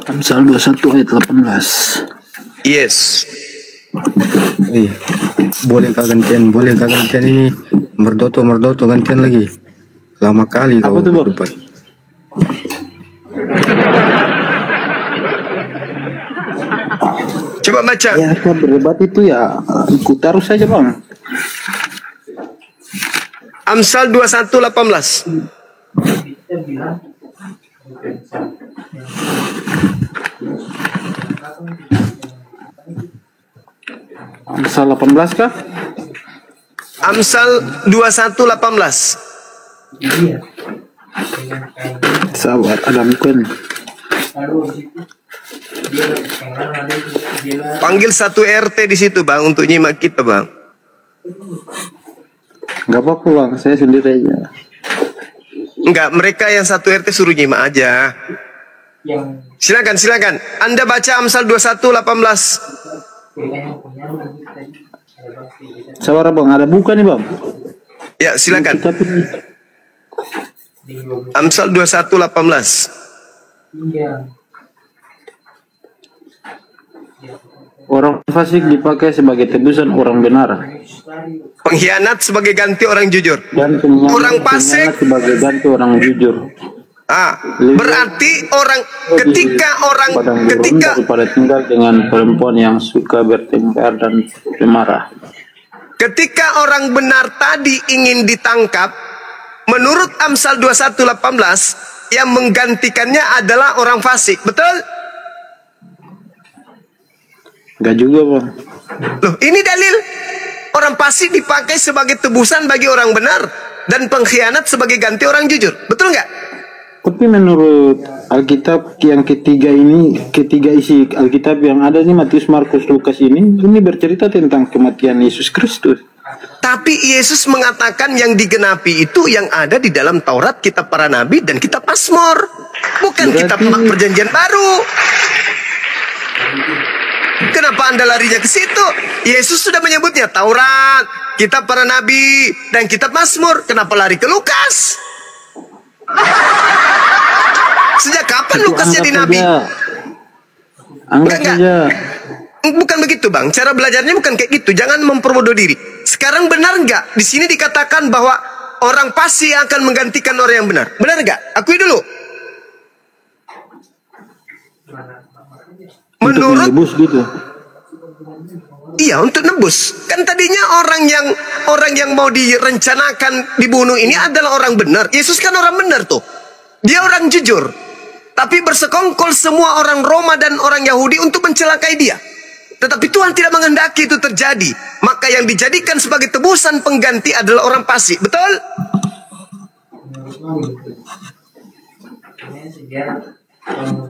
B: Amsal 21 ayat 18.
A: Yes.
D: Boleh kah gantian ini? Merdoto gantian lagi. Lama kali
B: Apa
D: kau
B: tuh, Bang?
D: berdebat.
A: Coba baca.
B: Ya, kalau berdebat itu ya ikut terus saja, Bang.
A: Amsal 21:18.
B: Amsal 18 kah?
A: Amsal 21:18.
B: Sabar, ada bukan.
A: Panggil satu RT di situ, Bang, untuk nyimak kita, Bang.
B: Gak apa-apa, Bang, saya sendiri aja.
A: Enggak, mereka yang satu RT suruh nyimak aja. Silakan. Anda baca Amsal 21:18.
B: Sabar, Bang, ada bukan nih, Bang?
A: Ya, silakan. Amsal 21:18.
B: Orang fasik dipakai sebagai tebusan orang benar,
A: Pengkhianat sebagai ganti orang jujur.
B: dan
A: Orang fasik
B: sebagai ganti orang jujur.
A: Berarti ketika
B: daripada tinggal dengan perempuan yang suka bertengkar dan pemarah.
A: ketika orang benar tadi ingin ditangkap, menurut Amsal 21:18 yang menggantikannya adalah orang fasik. Betul?
B: Gak juga, Bang.
A: Loh, ini dalil. Orang fasik dipakai sebagai tebusan bagi orang benar dan pengkhianat sebagai ganti orang jujur. Betul nggak?
B: Tapi menurut Alkitab yang ketiga isi Alkitab yang ada nih, Matius, Markus, Lukas ini bercerita tentang kematian Yesus Kristus.
A: Tapi Yesus mengatakan yang digenapi itu yang ada di dalam Taurat, kitab para nabi, dan kitab Mazmur. Bukan kitab perjanjian baru. Kenapa Anda larinya ke situ? Yesus sudah menyebutnya Taurat, kitab para nabi, dan kitab Mazmur. Kenapa lari ke Lukas? Sejak kapan Lukas jadi nabi?
B: Anggap saja.
A: Bukan begitu, Bang. Cara belajarnya bukan kayak gitu. Jangan memperbodoh diri. Sekarang benar nggak? Di sini dikatakan bahwa orang pasti akan menggantikan orang yang benar. Benar nggak? Akui dulu. Menurut
B: Nebus gitu.
A: Iya, untuk nebus. Kan tadinya orang yang mau direncanakan dibunuh ini adalah orang benar. Yesus kan orang benar tuh. Dia orang jujur. Tapi bersekongkol semua orang Roma dan orang Yahudi untuk mencelakai dia. Tetapi Tuhan tidak menghendaki itu terjadi. Maka yang dijadikan sebagai tebusan pengganti adalah orang fasik. Betul?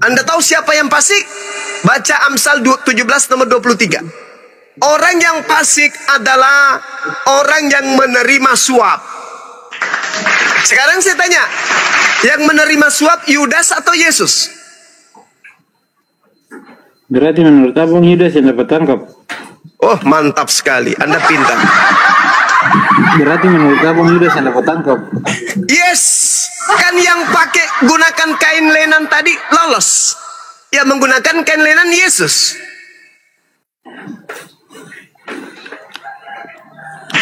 A: Anda tahu siapa yang fasik? Baca Amsal 17 nomor 23. Orang yang fasik adalah orang yang menerima suap. Sekarang saya tanya, yang menerima suap Yudas atau Yesus?
B: Berarti menurut Abang Yudas yang dapat tangkap.
A: Oh, mantap sekali. Anda pintar.
B: Berarti menurut Abang Yudas yang dapat tangkap.
A: Yes, kan yang pakai gunakan kain lenan tadi lolos. Yang menggunakan kain lenan Yesus.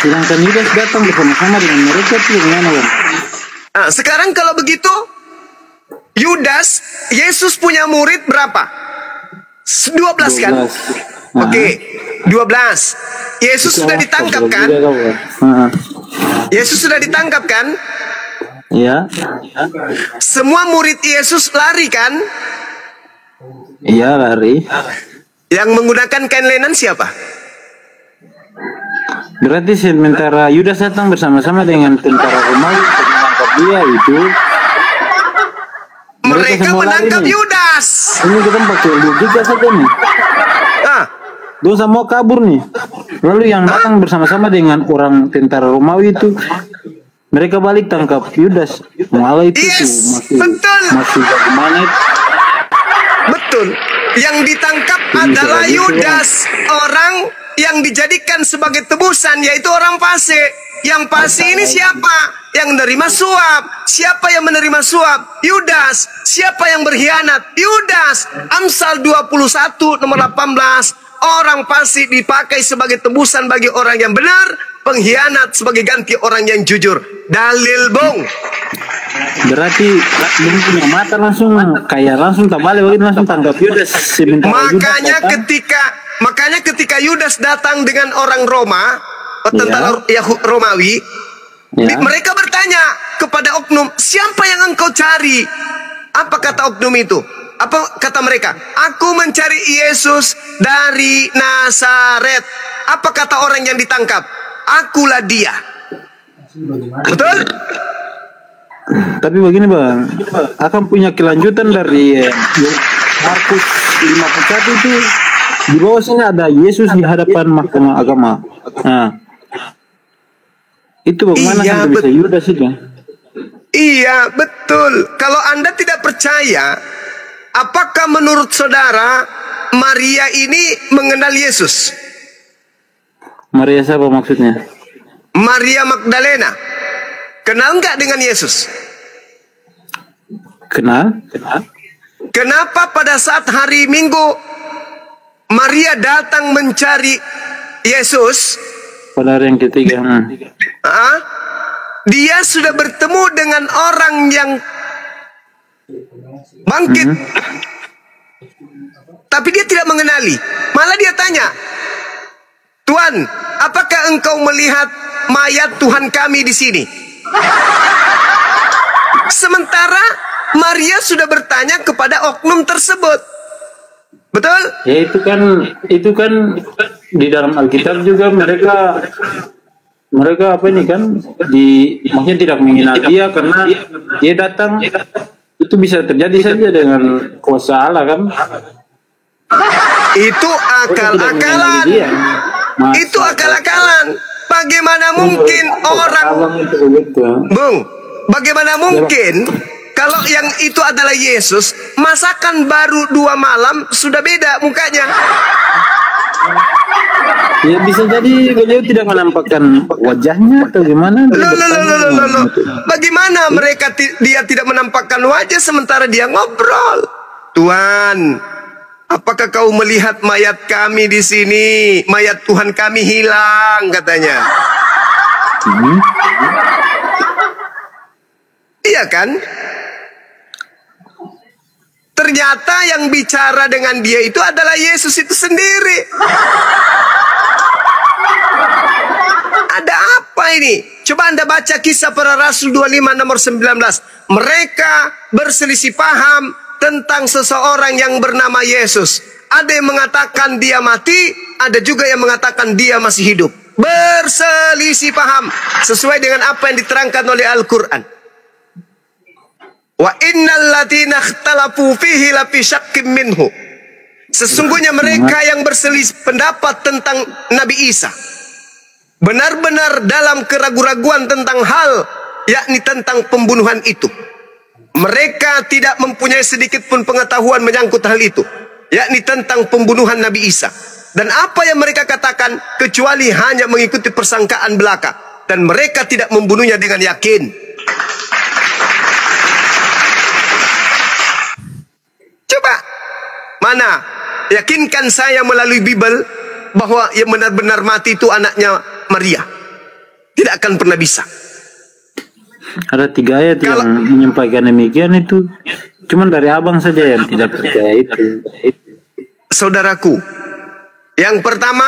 B: Sedangkan Yudas datang bersama-sama dengan mereka itu gimana, Bang?
A: Nah, sekarang kalau begitu, Yudas, Yesus punya murid berapa? 12 kan? Oke, 12. Yesus sudah ditangkap kan? Yesus sudah ditangkap kan?
B: Iya.
A: Semua murid Yesus lari kan?
B: Iya, lari.
A: Yang menggunakan kain lenan siapa?
B: Berarti sementara Yudas datang bersama-sama dengan tentara Romawi untuk menangkap dia itu.
A: Mereka menangkap Yudas.
B: Ini kita pakai logika saja nih. Dosa mau kabur nih. Lalu yang datang bersama-sama dengan orang tentara Romawi itu, mereka balik tangkap Yudas. Malah itu masih bagaimana itu?
A: Betul. Yang ditangkap adalah Yudas, orang yang dijadikan sebagai tebusan yaitu orang fasik. Yang fasik ini siapa? Yang menerima suap. Siapa yang menerima suap? Yudas. Siapa yang berkhianat? Yudas. Amsal 21 nomor 18. Orang fasik dipakai sebagai tebusan bagi orang yang benar, pengkhianat sebagai ganti orang yang jujur. Dalil, Bung.
B: Berarti Bung punya mata langsung kayak langsung tak balik begitu, langsung tangkap Yudas.
A: Makanya ketika Yudas datang dengan orang Roma, tentara Romawi, mereka bertanya kepada oknum, siapa yang engkau cari? Apa kata oknum itu? Apa kata mereka? Aku mencari Yesus dari Nazaret. Apa kata orang yang ditangkap? Akulah dia. Betul?
B: Tapi begini Bang, akan punya kelanjutan dari Markus 51 itu. Di bawah sini ada Yesus di hadapan mahkamah agama. Nah, itu bagaimana sampai bisa Yudas itu?
A: Iya, betul. Kalau Anda tidak percaya, apakah menurut saudara Maria ini mengenal Yesus?
B: Maria siapa maksudnya?
A: Maria Magdalena. Kenal nggak dengan Yesus?
B: Kenal.
A: Kenapa pada saat hari Minggu Maria datang mencari Yesus?
B: Pada hari yang ketiga.
A: Dia sudah bertemu dengan orang yang bangkit. Tapi dia tidak mengenali. Malah dia tanya, Tuhan, apakah engkau melihat mayat Tuhan kami di sini? Sementara Maria sudah bertanya kepada oknum tersebut. Betul?
B: Ya itu kan di dalam Alkitab juga mereka apa ini kan maksudnya tidak mengenal dia karena dia datang, itu bisa terjadi saja dengan kuasa Allah kan.
A: Itu akal-akalan. Itu akal-akalan. Bagaimana mungkin orang, Bung, bagaimana mungkin kalau yang itu adalah Yesus, masakan baru 2 malam sudah beda mukanya?
B: Ya bisa jadi beliau tidak menampakkan wajahnya atau gimana?
A: Bagaimana dia tidak menampakkan wajah sementara dia ngobrol? Tuhan, apakah kau melihat mayat kami di sini? Mayat Tuhan kami hilang, katanya. Iya kan? Ternyata yang bicara dengan dia itu adalah Yesus itu sendiri. Ada apa ini? Coba Anda baca Kisah Para Rasul 25 nomor 19. Mereka berselisih paham tentang seseorang yang bernama Yesus. Ada yang mengatakan dia mati, ada juga yang mengatakan dia masih hidup. Berselisih paham sesuai dengan apa yang diterangkan oleh Al-Quran. Wa innal ladzina ikhtalafu fihi lafi syakkim minhu. Sesungguhnya mereka yang berselisih pendapat tentang Nabi Isa benar-benar dalam keraguan-raguan tentang hal, yakni tentang pembunuhan itu. Mereka tidak mempunyai sedikit pun pengetahuan menyangkut hal itu, yakni tentang pembunuhan Nabi Isa. Dan apa yang mereka katakan kecuali hanya mengikuti persangkaan belaka, dan mereka tidak membunuhnya dengan yakin. Coba, mana? Yakinkan saya melalui Bible bahwa yang benar-benar mati itu anaknya Maria. Tidak akan pernah bisa.
B: Ada 3 ayat yang menyampaikan demikian itu. Cuman dari abang saja yang tidak percaya itu.
A: Saudaraku, yang pertama,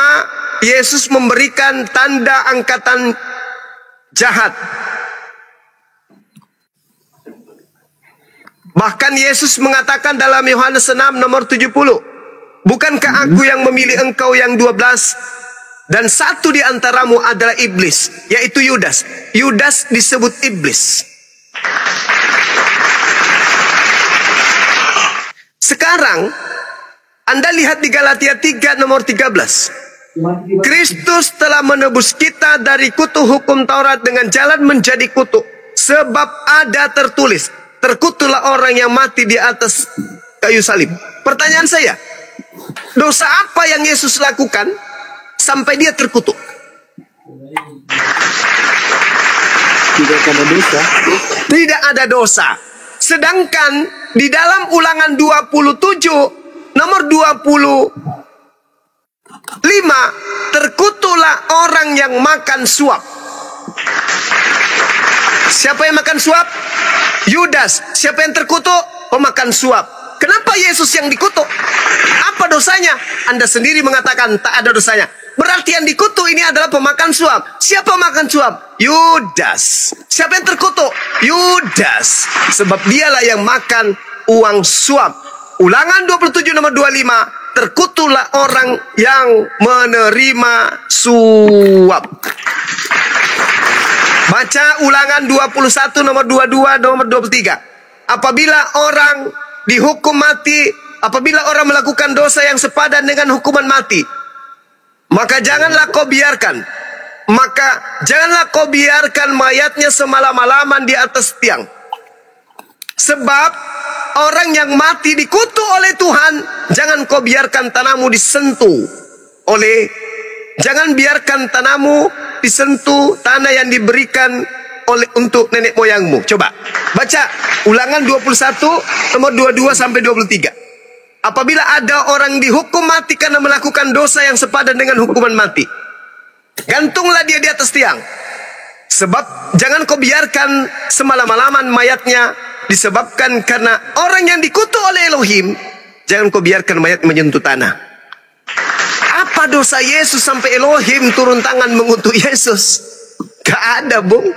A: Yesus memberikan tanda angkatan jahat. Bahkan Yesus mengatakan dalam Yohanes 6 nomor 70, bukankah aku yang memilih engkau yang 12? Dan satu di antaramu adalah iblis, yaitu Yudas. Yudas disebut iblis. Sekarang Anda lihat di Galatia 3 nomor 13. Kristus telah menebus kita dari kutuk hukum Taurat dengan jalan menjadi kutuk. Sebab ada tertulis, terkutuklah orang yang mati di atas kayu salib. Pertanyaan saya, dosa apa yang Yesus lakukan sampai dia terkutuk.
B: Tidak ada dosa.
A: Tidak ada dosa. Sedangkan di dalam Ulangan 27 nomor 25, terkutuklah orang yang makan suap. Siapa yang makan suap? Yudas. Siapa yang terkutuk? Pemakan suap. Kenapa Yesus yang dikutuk? Apa dosanya? Anda sendiri mengatakan tak ada dosanya. Berarti yang dikutuk ini adalah pemakan suap. Siapa makan suap? Yudas. Siapa yang terkutuk? Yudas. Sebab dialah yang makan uang suap. Ulangan 27 nomor 25. Terkutuklah orang yang menerima suap. Baca Ulangan 21 nomor 22 nomor 23. Apabila orang dihukum mati, apabila orang melakukan dosa yang sepadan dengan hukuman mati, maka janganlah kau biarkan mayatnya semalam-malaman di atas tiang. Sebab orang yang mati dikutuk oleh Tuhan. Jangan kau biarkan tanahmu disentuh jangan biarkan tanahmu disentuh tanah yang diberikan untuk nenek moyangmu. Coba baca Ulangan 21 nomor 22 sampai 23. Apabila ada orang dihukum mati karena melakukan dosa yang sepadan dengan hukuman mati, gantunglah dia di atas tiang. Sebab jangan kau biarkan semalam-malaman mayatnya disebabkan karena orang yang dikutuk oleh Elohim. Jangan kau biarkan mayat menyentuh tanah. Apa dosa Yesus sampai Elohim turun tangan mengutuk Yesus? Gak ada, Bung.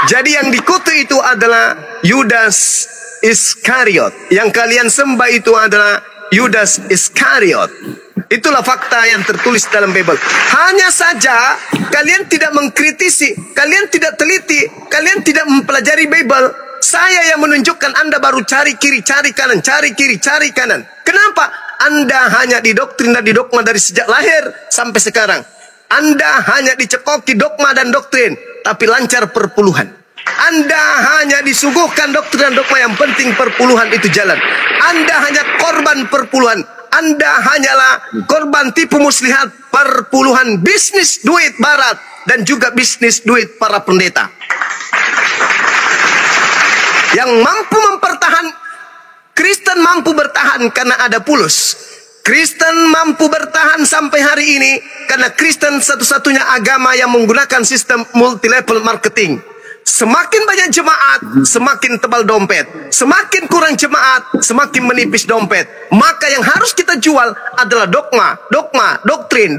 A: Jadi yang dikutuk itu adalah Yudas Iskariot. Yang kalian sembah itu adalah Yudas Iskariot. Itulah fakta yang tertulis dalam Bible. Hanya saja kalian tidak mengkritisi, kalian tidak teliti, kalian tidak mempelajari Bible. Saya yang menunjukkan Anda baru cari kiri, cari kanan, cari kiri, cari kanan. Kenapa? Anda hanya didoktrin dan didogma dari sejak lahir sampai sekarang. Anda hanya dicekoki dogma dan doktrin, tapi lancar perpuluhan. Anda hanya disuguhkan doktrin dan dogma, yang penting perpuluhan itu jalan. Anda hanya korban perpuluhan. Anda hanyalah korban tipu muslihat perpuluhan bisnis duit barat dan juga bisnis duit para pendeta. Yang mampu Kristen mampu bertahan karena ada Pulus. Kristen mampu bertahan sampai hari ini karena Kristen satu-satunya agama yang menggunakan sistem multi-level marketing. Semakin banyak jemaat, semakin tebal dompet. Semakin kurang jemaat, semakin menipis dompet. Maka yang harus kita jual adalah dogma, doktrin.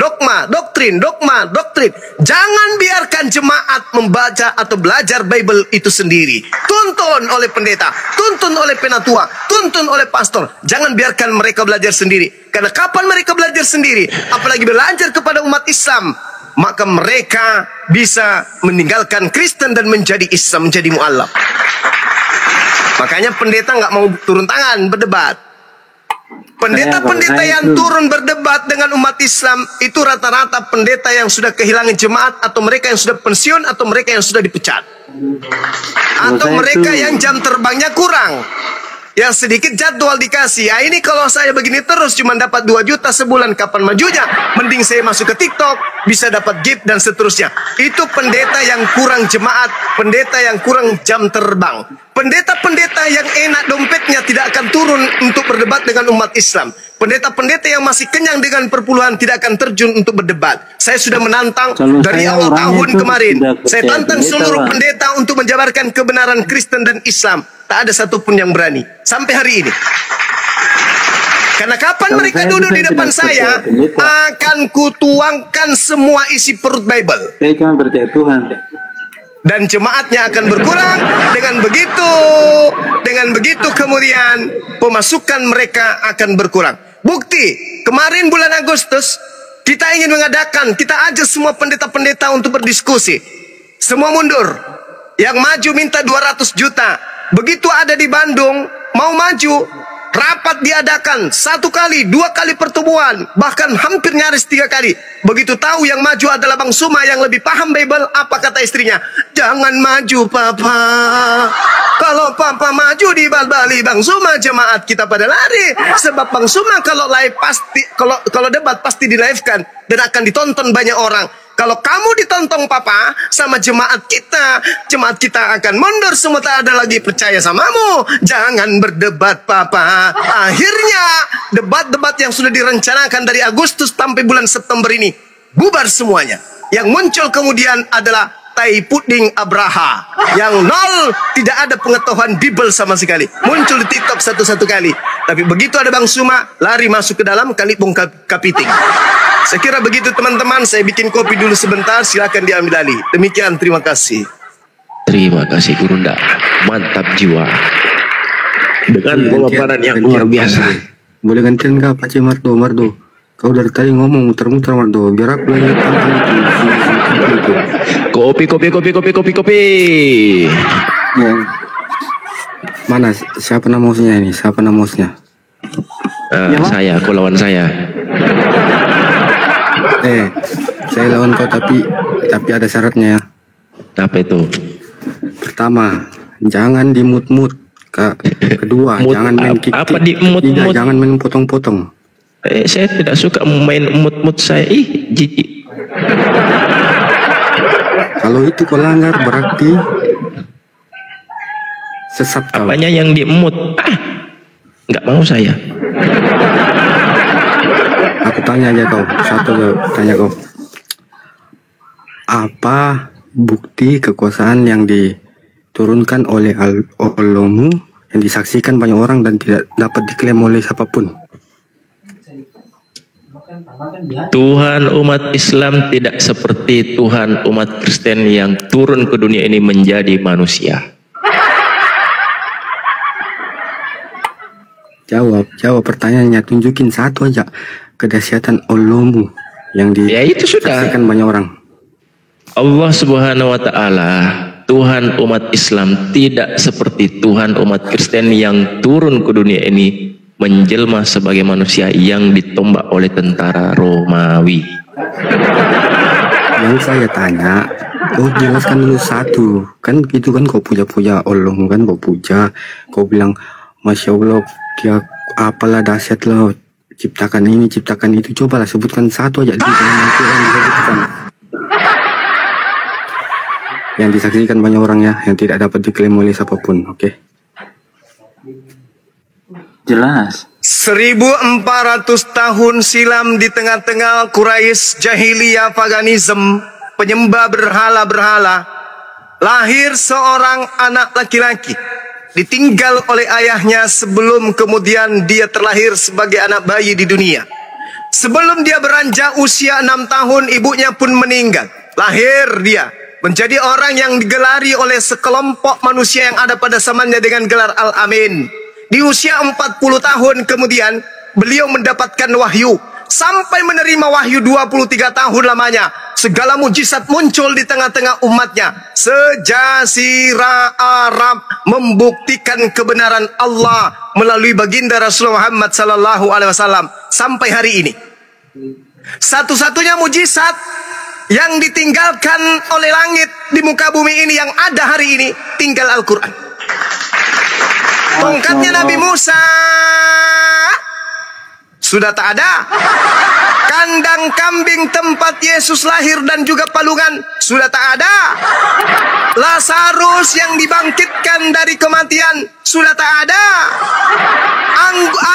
A: Jangan biarkan jemaat membaca atau belajar Bible itu sendiri. Tuntun oleh pendeta, tuntun oleh penatua, tuntun oleh pastor. Jangan biarkan mereka belajar sendiri. Karena kapan mereka belajar sendiri, apalagi belajar kepada umat Islam, maka mereka bisa meninggalkan Kristen dan menjadi Islam, menjadi mu'alaf. Makanya pendeta nggak mau turun tangan berdebat. Pendeta-pendeta yang turun berdebat dengan umat Islam itu rata-rata pendeta yang sudah kehilangan jemaat, atau mereka yang sudah pensiun, atau mereka yang sudah dipecat, atau mereka yang jam terbangnya kurang, yang sedikit jadwal dikasih. Ya, ini kalau saya begini terus cuma dapat 2 juta sebulan, kapan majunya? Mending saya masuk ke TikTok, bisa dapat gift dan seterusnya. Itu pendeta yang kurang jemaat, pendeta yang kurang jam terbang. Pendeta-pendeta yang enak dompetnya tidak akan turun untuk berdebat dengan umat Islam. Pendeta-pendeta yang masih kenyang dengan perpuluhan tidak akan terjun untuk berdebat. Saya sudah menantang dari awal tahun kemarin. Saya tantang seluruh pendeta untuk menjabarkan kebenaran Kristen dan Islam. Tak ada satupun yang berani sampai hari ini. Karena kapan mereka duduk di depan saya, akan kutuangkan semua isi perut Bible.
B: Saya cuma percaya Tuhan.
A: Dan jemaatnya akan berkurang. Dengan begitu kemudian pemasukan mereka akan berkurang. Bukti, kemarin bulan Agustus kita ingin mengadakan, kita ajak semua pendeta-pendeta untuk berdiskusi. Semua mundur. Yang maju minta 200 juta. Begitu ada di Bandung, mau maju, rapat diadakan 1 kali, 2 kali pertemuan, bahkan hampir nyaris 3 kali. Begitu tahu yang maju adalah Bang Suma yang lebih paham Bible, apa kata istrinya? Jangan maju, Papa. Kalau Papa maju di Bali Bang Suma, jemaat kita pada lari. Sebab Bang Suma kalau live pasti, kalau debat pasti di live kan dan akan ditonton banyak orang. Kalau kamu ditonton Papa sama jemaat kita akan mundur semua, tak ada lagi percaya samamu. Jangan berdebat Papa. Akhirnya debat-debat yang sudah direncanakan dari Agustus sampai bulan September ini bubar semuanya. Yang muncul kemudian adalah tai puding Abraha yang nol, tidak ada pengetahuan Bible sama sekali. Muncul di TikTok satu-satu kali. Tapi begitu ada Bang Suma, lari masuk ke dalam kalipung kapiting. Saya kira begitu teman-teman. Saya bikin kopi dulu sebentar, silakan diambil alih. Demikian, terima kasih.
E: Terima kasih Gurunda, mantap jiwa dengan pemaparan yang luar biasa.
D: Boleh gantian kah Pak Mardo? Kau dari tadi ngomong muter-muter Mardo, biar aku lagi tantang itu.
E: Kopi.
D: Ya. Mana siapa nama hostnya ini? Siapa nama hostnya?
E: Saya, kau lawan saya.
D: Saya lawan kau tapi ada syaratnya ya.
E: Apa itu?
D: Pertama, jangan dimut-mut. Kedua, jangan main kick.
E: Apa dimut-mut?
D: Jangan main potong-potong.
E: Saya tidak suka main mut-mut saya. Jijik.
D: Kalau itu kau langgar berarti sesat kau.
E: Apanya yang dimut? Nggak mau saya.
D: Aku tanya aja kau, tanya kau. Apa bukti kekuasaan yang diturunkan oleh Allahmu yang disaksikan banyak orang dan tidak dapat diklaim oleh siapapun?
E: Tuhan umat Islam tidak seperti Tuhan umat Kristen yang turun ke dunia ini menjadi manusia.
D: Jawab pertanyaannya, tunjukin satu aja kedahsyatan Allahmu yang disaksikan banyak orang.
E: Allah Subhanahu wa taala, Tuhan umat Islam tidak seperti Tuhan umat Kristen yang turun ke dunia ini menjelma sebagai manusia yang ditombak oleh tentara Romawi.
D: Yang saya tanya, kau jelaskan dulu satu. Kan gitu kan kau puja-puja Allahmu kan, kau puja, kau bilang Masya Allah, dia apalah dahsyat lo, ciptakan ini, ciptakan itu. Cobalah sebutkan satu aja yang disaksikan banyak orang ya, yang tidak dapat diklaim oleh siapapun. Oke.
C: Jelas.
A: 1400 tahun silam di tengah-tengah Quraisy jahiliyah paganism, penyembah berhala-berhala, lahir seorang anak laki-laki ditinggal oleh ayahnya sebelum kemudian dia terlahir sebagai anak bayi di dunia. Sebelum dia beranjak usia 6 tahun, ibunya pun meninggal. Lahir dia menjadi orang yang digelari oleh sekelompok manusia yang ada pada zamannya dengan gelar Al-Amin. Di usia 40 tahun kemudian beliau mendapatkan wahyu. Sampai menerima wahyu 23 tahun lamanya, segala mujizat muncul di tengah-tengah umatnya. Sejazirah Arab membuktikan kebenaran Allah melalui baginda Rasulullah Muhammad sallallahu alaihi wasallam sampai hari ini. Satu-satunya mujizat yang ditinggalkan oleh langit di muka bumi ini yang ada hari ini tinggal Al-Quran. Tongkatnya Nabi Musa sudah tak ada. Kandang kambing tempat Yesus lahir dan juga palungan sudah tak ada. Lazarus yang dibangkitkan dari kematian sudah tak ada.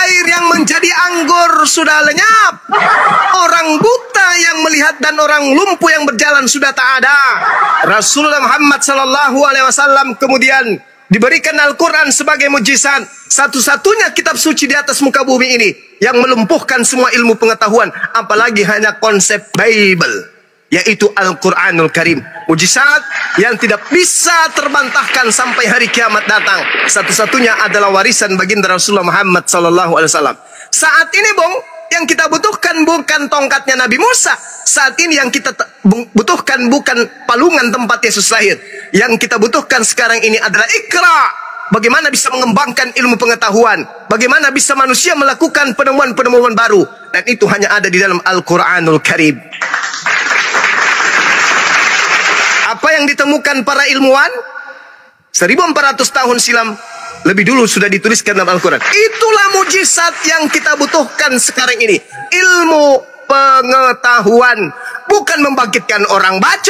A: Air yang menjadi anggur sudah lenyap. Orang buta yang melihat dan orang lumpuh yang berjalan sudah tak ada. Rasulullah Muhammad sallallahu alaihi wasallam kemudian diberikan Al-Quran sebagai mujizat. Satu-satunya kitab suci di atas muka bumi ini yang melumpuhkan semua ilmu pengetahuan, apalagi hanya konsep Bible, yaitu Al-Quranul Karim. Mujizat yang tidak bisa terbantahkan sampai hari kiamat datang. Satu-satunya adalah warisan baginda Rasulullah Muhammad SAW. Saat ini yang kita butuhkan bukan tongkatnya Nabi Musa. Saat ini yang kita butuhkan bukan palungan tempat Yesus lahir. Yang kita butuhkan sekarang ini adalah Iqra. Bagaimana bisa mengembangkan ilmu pengetahuan. Bagaimana bisa manusia melakukan penemuan-penemuan baru. Dan itu hanya ada di dalam Al-Quranul Karim. Apa yang ditemukan para ilmuwan? 1400 tahun silam lebih dulu sudah dituliskan dalam Al-Quran. Itulah mujizat yang kita butuhkan sekarang ini. Ilmu pengetahuan, bukan membangkitkan orang mati,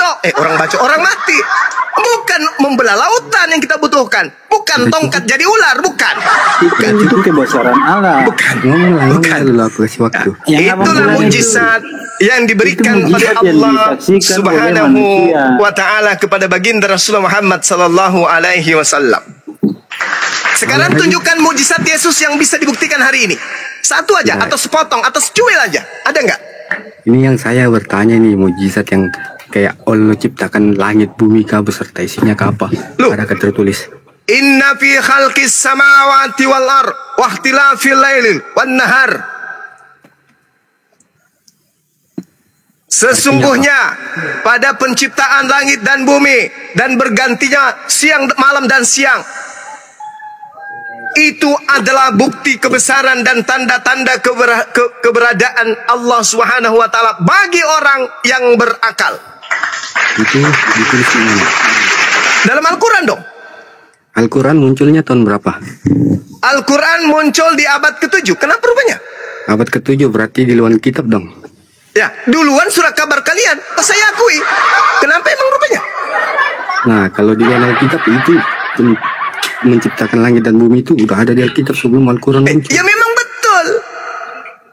A: bukan membelah lautan yang kita butuhkan, bukan tongkat jadi ular, bukan.
C: Itu kebosaran Allah.
A: Bukan.
C: Yang
A: Itulah mujizat yang diberikan oleh Allah Subhanahu wa Ta'ala kepada baginda Rasulullah Muhammad sallallahu alaihi wasallam. Sekarang tunjukkan mujizat Yesus yang bisa dibuktikan hari ini. Satu aja, atau sepotong, atau secuil aja. Ada nggak?
D: Ini yang saya bertanya nih, mujizat yang kayak Allah ciptakan langit bumi kah beserta isinya kah apa? Ada tertulis.
A: Inna fi khalqis samawati wal ar wa ikhtilafil laili wan nahar. Sesungguhnya pada penciptaan langit dan bumi dan bergantinya siang malam dan siang, itu adalah bukti kebesaran dan tanda-tanda keberadaan Allah Subhanahu wa Ta'ala bagi orang yang berakal.
D: Itu ditulis di mana?
A: Dalam Al-Quran dong.
D: Al-Quran munculnya tahun berapa?
A: Al-Quran muncul di abad ke-7. Kenapa rupanya?
D: Abad ke-7 berarti di luar kitab dong.
A: Ya, duluan surat kabar kalian. Saya akui. Kenapa emang rupanya?
D: Nah, kalau di luar kitab itu menciptakan langit dan bumi itu udah ada di Alkitab sebelum Al-Quran muncul.
A: Ya memang betul.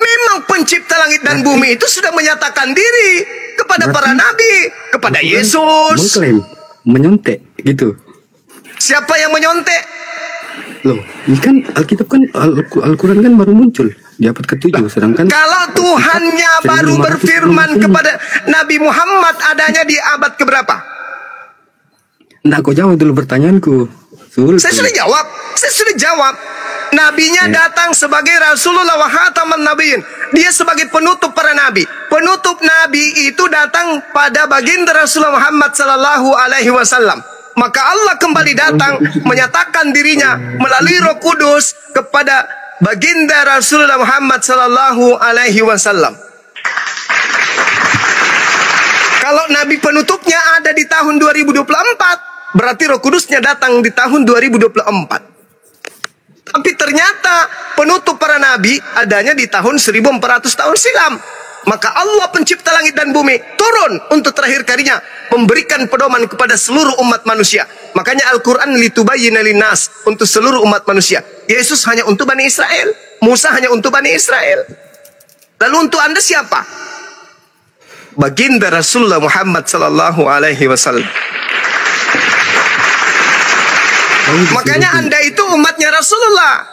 A: Memang pencipta langit dan bumi itu sudah menyatakan diri kepada para nabi, kepada Yesus.
D: Mengklaim, menyontek gitu.
A: Siapa yang menyontek?
D: Loh, ini kan Alkitab kan Al-Quran kan baru muncul di abad ke-7, sedangkan
A: kalau Tuhannya baru berfirman kepada Nabi Muhammad adanya di abad keberapa?
D: Nah, kau jawab dulu pertanyaanku.
A: Saya sudah jawab. Nabinya datang sebagai Rasulullah wa khataman nabiyyin. Dia sebagai penutup para nabi. Penutup nabi itu datang pada baginda Rasulullah Muhammad sallallahu alaihi wasallam. Maka Allah kembali datang menyatakan dirinya melalui Roh Kudus kepada baginda Rasulullah Muhammad sallallahu alaihi wasallam. Kalau nabi penutupnya ada di tahun 2024, berarti Roh Kudusnya datang di tahun 2024. Tapi ternyata penutup para nabi adanya di tahun 1400 tahun silam. Maka Allah pencipta langit dan bumi turun untuk terakhir kalinya memberikan pedoman kepada seluruh umat manusia. Makanya Al-Quran litubayyina linnas, untuk seluruh umat manusia. Yesus hanya untuk Bani Israel, Musa hanya untuk Bani Israel. Lalu untuk Anda siapa? Baginda Rasulullah Muhammad sallallahu alaihi wasallam. Makanya Anda itu umatnya Rasulullah.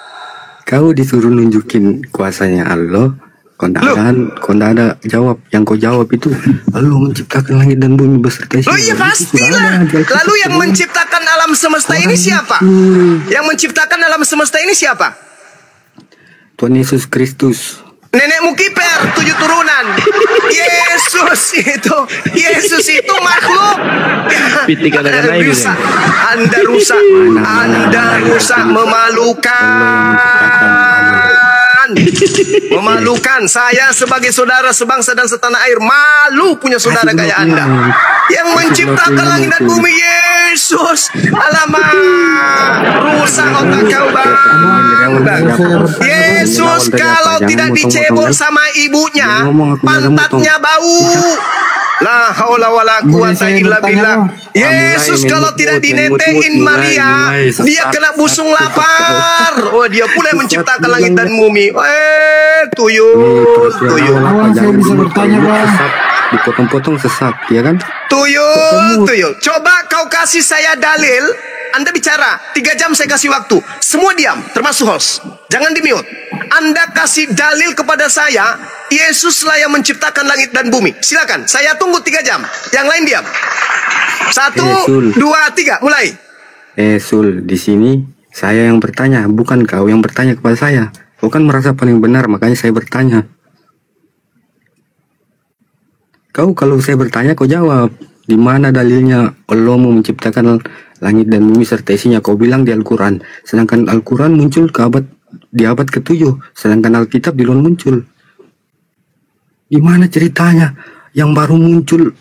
D: Kau disuruh nunjukin kuasanya Allah. Kau tidak ada jawab. Yang kau jawab itu Allah menciptakan langit dan bumi beserta isinya.
A: Loh iya pastilah. Lalu yang menciptakan alam semesta ini siapa? Yang menciptakan alam semesta ini siapa?
D: Tuhan Yesus Kristus.
A: Nenekmu kiper 7 turunan. Yesus itu makhluk. Anda rusak memalukan. Saya sebagai saudara sebangsa dan setanah air malu punya saudara kayak Anda. Yang menciptakan langit dan bumi Yesus. Alamak, rusak otak kau bang. Yesus kalau tidak dicebok sama ibunya, pantatnya bau. La haula wala quwata illa billah. Yesus kalau tidak dinetein Maria, dia kena busung lapar. Oh, dia pula yang menciptakan langit dan bumi. Tuyul.
C: Saya bisa bertanya, Bang.
D: Dipotong-potong sesat, ya kan?
A: Tuyul. Coba kau kasih saya dalil. Anda bicara 3 jam, saya kasih waktu. Semua diam, termasuk host. Jangan di-mute. Anda kasih dalil kepada saya, Yesuslah yang menciptakan langit dan bumi. Silakan, saya tunggu 3 jam. Yang lain diam. 1, 2, 3, mulai.
D: Sul, di sini saya yang bertanya, bukan kau yang bertanya kepada saya. Kau kan merasa paling benar, makanya saya bertanya. Kau kalau saya bertanya, kau jawab. Di mana dalilnya Allah mau menciptakan langit dan bumi serta isinya? Kau bilang di Al-Quran. Sedangkan Al-Quran muncul di abad ke-7. Sedangkan Alkitab di luar muncul. Di mana ceritanya? Yang baru muncul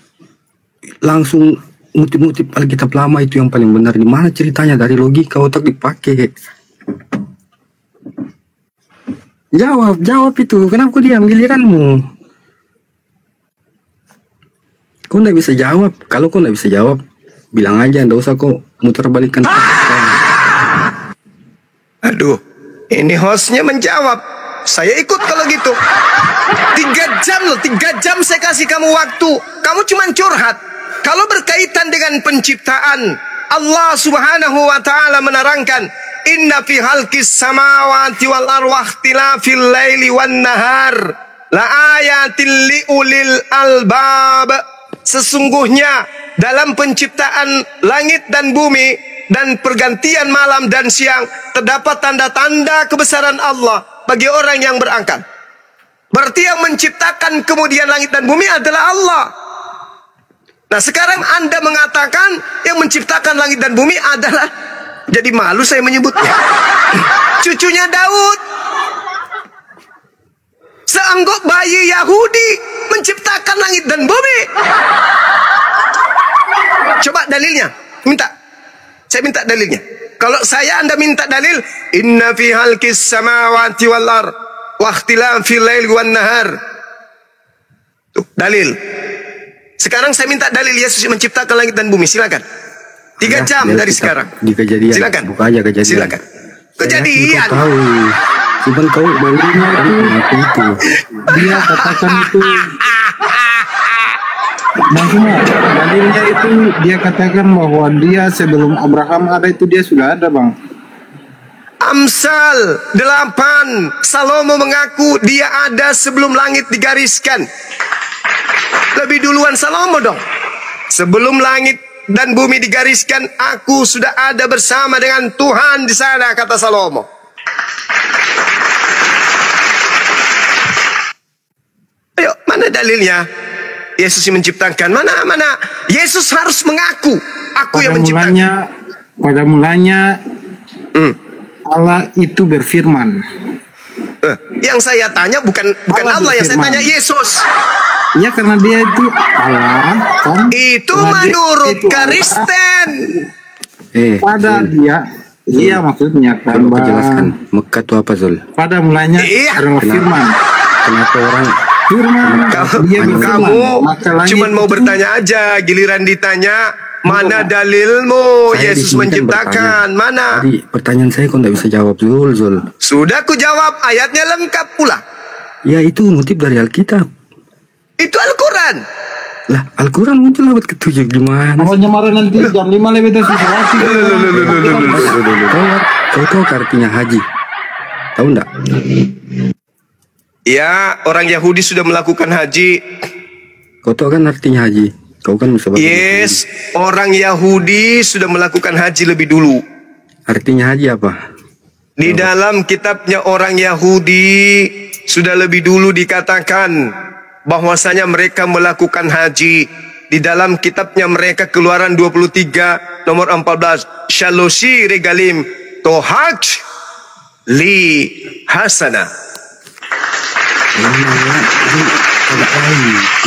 D: langsung ngutip-ngutip Alkitab lama itu yang paling benar. Di mana ceritanya? Dari logika otak dipakai. Jawab itu. Kenapa kau diam giliranmu? Kau nggak bisa jawab. Kalau kau nggak bisa jawab, bilang aja. Nggak usah kau muter balikan.
A: Aduh, ini hostnya menjawab. Saya ikut kalau gitu. 3 jam loh, 3 jam saya kasih kamu waktu. Kamu cuma curhat. Kalau berkaitan dengan penciptaan, Allah Subhanahu wa taala menerangkan, "Inna fi khalqis samawati wal ardi wa ikhtilafil laili wan nahar la ayatil liulil albab." Sesungguhnya dalam penciptaan langit dan bumi dan pergantian malam dan siang terdapat tanda-tanda kebesaran Allah bagi orang yang berakal. Berarti yang menciptakan kemudian langit dan bumi adalah Allah. Nah, sekarang Anda mengatakan yang menciptakan langit dan bumi adalah, jadi malu saya menyebutnya, cucunya Daud. Seanggap bayi Yahudi menciptakan langit dan bumi. Coba dalilnya, saya minta dalilnya. Kalau saya, Anda minta dalil, "Inna fi khalqis samawati wal ard wa ikhtilafil laili wan nahar." Tuh, dalil. Sekarang saya minta dalil Yesus menciptakan langit dan bumi. Silakan. 3 jam dari sekarang.
D: Di Kejadian.
A: Silakan.
D: Buka aja Kejadian.
A: Silakan. Kejadian.
D: Kau tahu. Cuman kau dalilnya itu.
C: Dia katakan itu. Maksudnya dalilnya itu dia katakan bahwa dia sebelum Abraham ada itu dia sudah ada, Bang.
A: Amsal 8. Salomo mengaku dia ada sebelum langit digariskan. Lebih duluan Salomo dong. Sebelum langit dan bumi digariskan, aku sudah ada bersama dengan Tuhan di sana, kata Salomo. Ayo, mana dalilnya? Yesus yang menciptakan. Mana? Yesus harus mengaku, aku yang menciptakan.
C: Pada mulanya Allah itu berfirman.
A: Yang saya tanya bukan Allah yang saya tanya Yesus.
C: Ya, karena dia itu Allah kan.
A: Itu menurut Kristen.
C: Pada dia maksudnya kan,
D: Bang. Jelaskan Mekah itu apa, Zul?
C: Pada mulanya adalah firman.
D: Kenapa orang
C: Firman.
A: Kamu cuma mau bertanya aja, giliran ditanya mana dalilmu Yesus menciptakan, mana?
D: Tadi pertanyaan saya kok nggak bisa jawab, Zul.
A: Sudah ku jawab, ayatnya lengkap pula.
D: Ya itu ngutip dari Alkitab.
A: Itu Al-Quran.
D: Lah, Al-Quran muncul abad ke-7 gimana?
C: Awalnya marah nanti jam 5 lebih dari situasi.
D: Kau tahu artinya haji? Tahu enggak?
A: Ya, orang Yahudi sudah melakukan haji.
D: Kau tahu kan artinya haji? Kau kan bisa
A: Yes, orang Yahudi sudah melakukan haji lebih dulu.
D: Artinya haji apa?
A: Di dalam kitabnya orang Yahudi sudah lebih dulu dikatakan bahwasanya mereka melakukan haji. Di dalam kitabnya mereka Keluaran 23 nomor 14, Shaloshi regalim tohaj li hasana.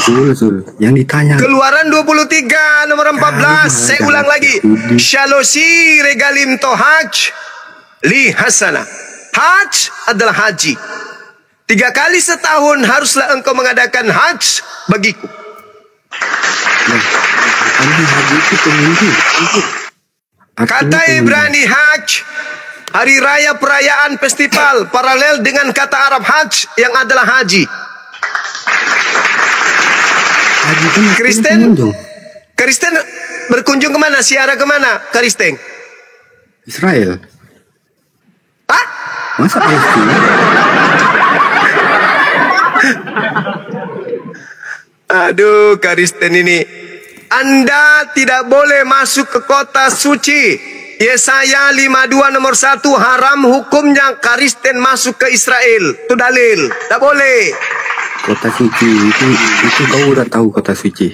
D: Zul, yang ditanya.
A: Keluaran 23 nomor 14, saya ulang lagi. Shaloshi regalim tohaj li hasana. Haj adalah haji. 3 kali setahun haruslah engkau mengadakan haj bagiku. Kata Ibrani haj, hari raya perayaan festival, paralel dengan kata Arab haj yang adalah haji. Kristen berkunjung kemana? Siara kemana? Kristen?
D: Israel.
A: Hah?
D: Masa Palestina?
A: Aduh, Kristen ini. Anda tidak boleh masuk ke kota suci. Yesaya 52 nomor 1, haram hukumnya Kristen masuk ke Israel. Itu dalil. Tidak boleh.
D: Kota suci itu kau udah tahu kota suci.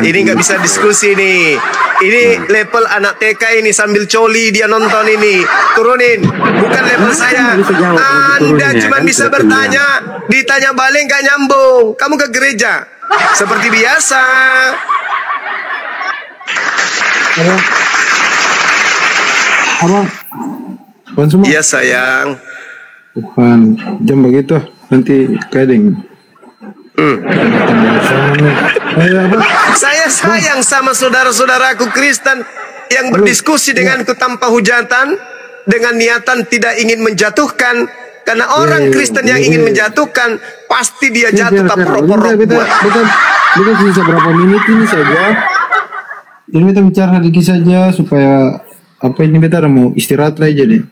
A: Ini nggak bisa diskusi nih. Ini level anak TK ini, sambil coli dia nonton ini. Turunin, bukan level saya. Anda cuma bisa bertanya, ditanya balik nggak nyambung. Kamu ke gereja seperti biasa.
C: Abang, Tuhan semua.
A: Iya sayang.
C: Tuhan, jam begitu nanti kadang.
A: Saya sayang sama saudara-saudaraku Kristen yang berdiskusi denganku tanpa hujatan, dengan niatan tidak ingin menjatuhkan. Karena orang Kristen yang ingin menjatuhkan, pasti dia jatuh tak porok-porok.
C: Kita bisa berapa menit ini saja. Ini kita bicara sedikit saja supaya apa ini kita mau istirahat lah jadi.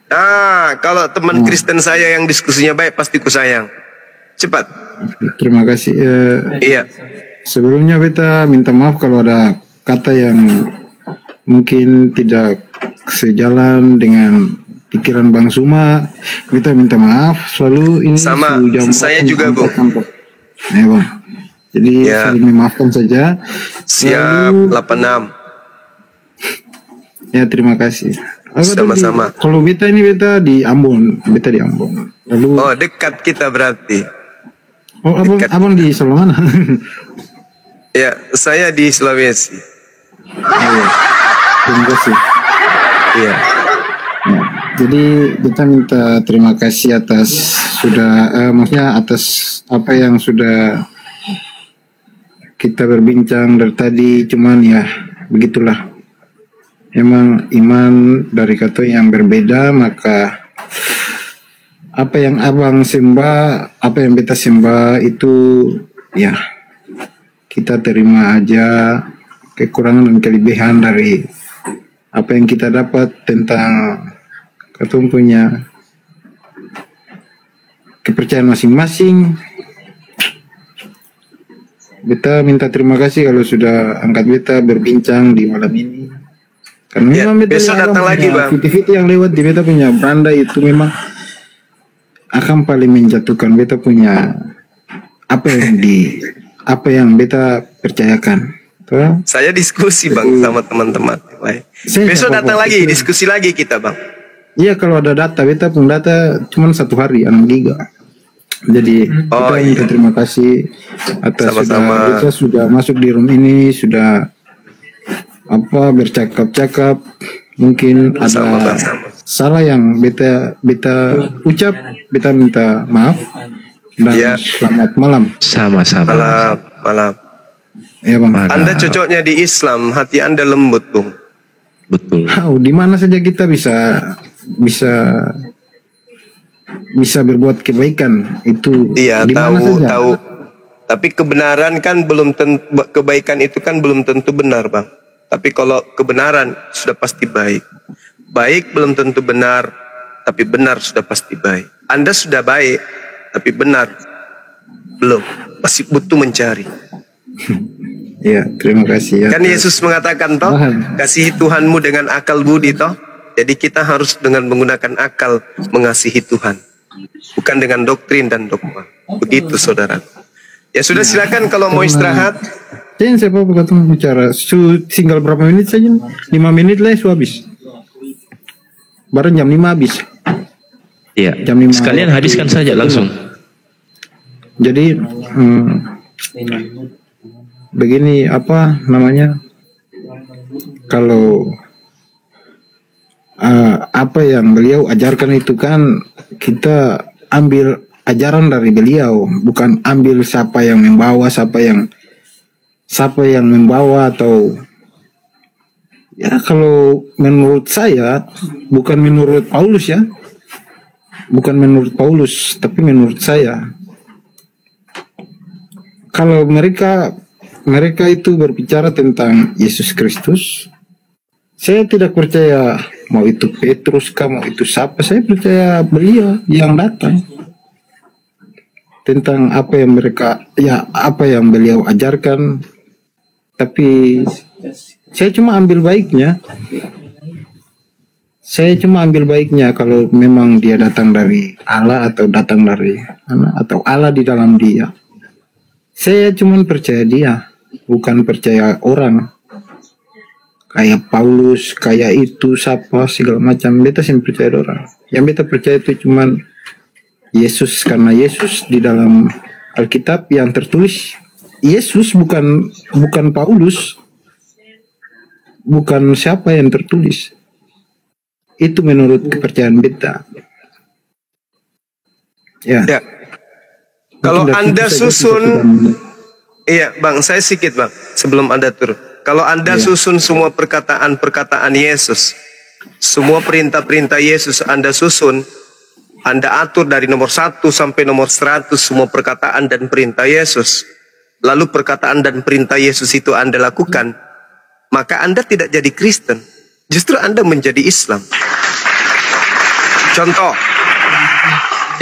A: Kalau teman Kristen saya yang diskusinya baik, pasti ku sayang. Cepat.
C: Terima kasih.
A: Iya.
C: Sebelumnya beta minta maaf kalau ada kata yang mungkin tidak sejalan dengan pikiran Bang Suma. Beta minta maaf. Selalu ini
A: sama. Saya juga Bung.
C: Ya Bang. Jadi saling memaafkan saja.
A: Siap. 86.
C: Ya terima kasih.
A: Sama-sama.
C: Kalau beta di Ambon. Lalu.
A: Oh dekat kita berarti.
C: Oh abang di Solo mana?
A: Ya, saya di Sulawesi.
C: Iya. Terima kasih.
A: Iya.
C: Ya, jadi kita minta terima kasih atas maksudnya atas apa yang sudah kita berbincang dari tadi. Cuman ya begitulah. Emang iman dari kata yang berbeda, maka apa yang abang sembah, apa yang beta sembah itu ya kita terima aja kekurangan dan kelebihan dari apa yang kita dapat tentang ketum punya kepercayaan masing-masing. Beta minta terima kasih kalau sudah angkat beta berbincang di malam ini. Karena memang beta
A: besok datang lagi Bang.
C: Aktiviti yang lewat di beta punya beranda itu memang akan paling menjatuhkan beta punya apa yang beta percayakan. Tuh.
A: Saya diskusi Bang sama teman-teman. Besok datang lagi, diskusi lagi kita Bang.
C: Iya kalau ada data, beta pun data cuma 1 hari 6 giga. Jadi kita minta terima kasih atas kita sudah masuk di room ini, sudah bercakap-cakap. Mungkin ada salah yang beta ucap, beta minta maaf dan selamat malam.
E: Sama-sama.
A: Malam.
C: Ya Bang.
A: Anda cocoknya di Islam, hati Anda lembut Bung.
E: Betul.
C: Di mana saja kita bisa berbuat kebaikan itu.
A: Iya, tahu. Tapi kebenaran kan belum tentu, kebaikan itu kan belum tentu benar Bang. Tapi kalau kebenaran sudah pasti baik. Baik belum tentu benar, tapi benar sudah pasti baik. Anda sudah baik, tapi benar belum. Masih butuh mencari.
C: Ya, terima kasih ya.
A: Kan Yesus mengatakan toh, kasihi Tuhanmu dengan akal budi toh. Jadi kita harus dengan menggunakan akal mengasihi Tuhan. Bukan dengan doktrin dan dogma. Begitu saudara. Ya sudah silakan kalau mau istirahat.
C: Jangan siapa berkata bicara tinggal berapa menit saja, 5 menit lah habis. Baru jam 5 habis.
E: Iya.
C: Jam 5.
E: Sekalian habiskan saja langsung.
C: Jadi begini apa namanya? Kalau apa yang beliau ajarkan itu kan kita ambil ajaran dari beliau, bukan ambil siapa yang membawa, siapa yang membawa atau ya kalau menurut saya bukan menurut Paulus ya, bukan menurut Paulus tapi menurut saya kalau mereka itu berbicara tentang Yesus Kristus, saya tidak percaya mau itu Petrus kah, mau itu siapa, saya percaya beliau yang datang tentang apa yang beliau ajarkan. Tapi saya cuma ambil baiknya. Kalau memang dia datang dari Allah atau datang dari anak atau Allah di dalam dia. Saya cuma percaya dia, bukan percaya orang. Kayak Paulus, kayak itu, siapa, segala macam. Beta sih percaya orang. Yang beta percaya itu cuma Yesus, karena Yesus di dalam Alkitab yang tertulis Yesus bukan Paulus. bukan siapa yang tertulis. Itu menurut kepercayaan beta. Ya.
A: Kalau Anda susun, iya Bang, saya sedikit Bang, sebelum Anda turun. Kalau Anda susun semua perkataan-perkataan Yesus, semua perintah-perintah Yesus Anda susun, Anda atur dari nomor 1 sampai nomor 100 semua perkataan dan perintah Yesus. Lalu perkataan dan perintah Yesus itu Anda lakukan, maka Anda tidak jadi Kristen. Justru Anda menjadi Islam. Contoh,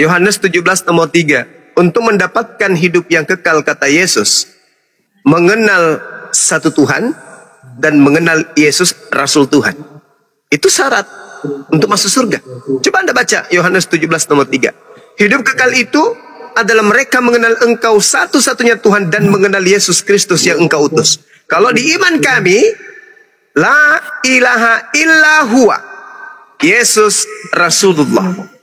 A: Yohanes 17 nomor 3. Untuk mendapatkan hidup yang kekal, kata Yesus, mengenal satu Tuhan dan mengenal Yesus Rasul Tuhan. Itu syarat untuk masuk surga. Coba Anda baca Yohanes 17 nomor 3. Hidup kekal itu adalah mereka mengenal Engkau satu-satunya Tuhan dan mengenal Yesus Kristus yang Engkau utus. Kalau di iman kami, la ilaha illa huwa, Yesus Rasulullah.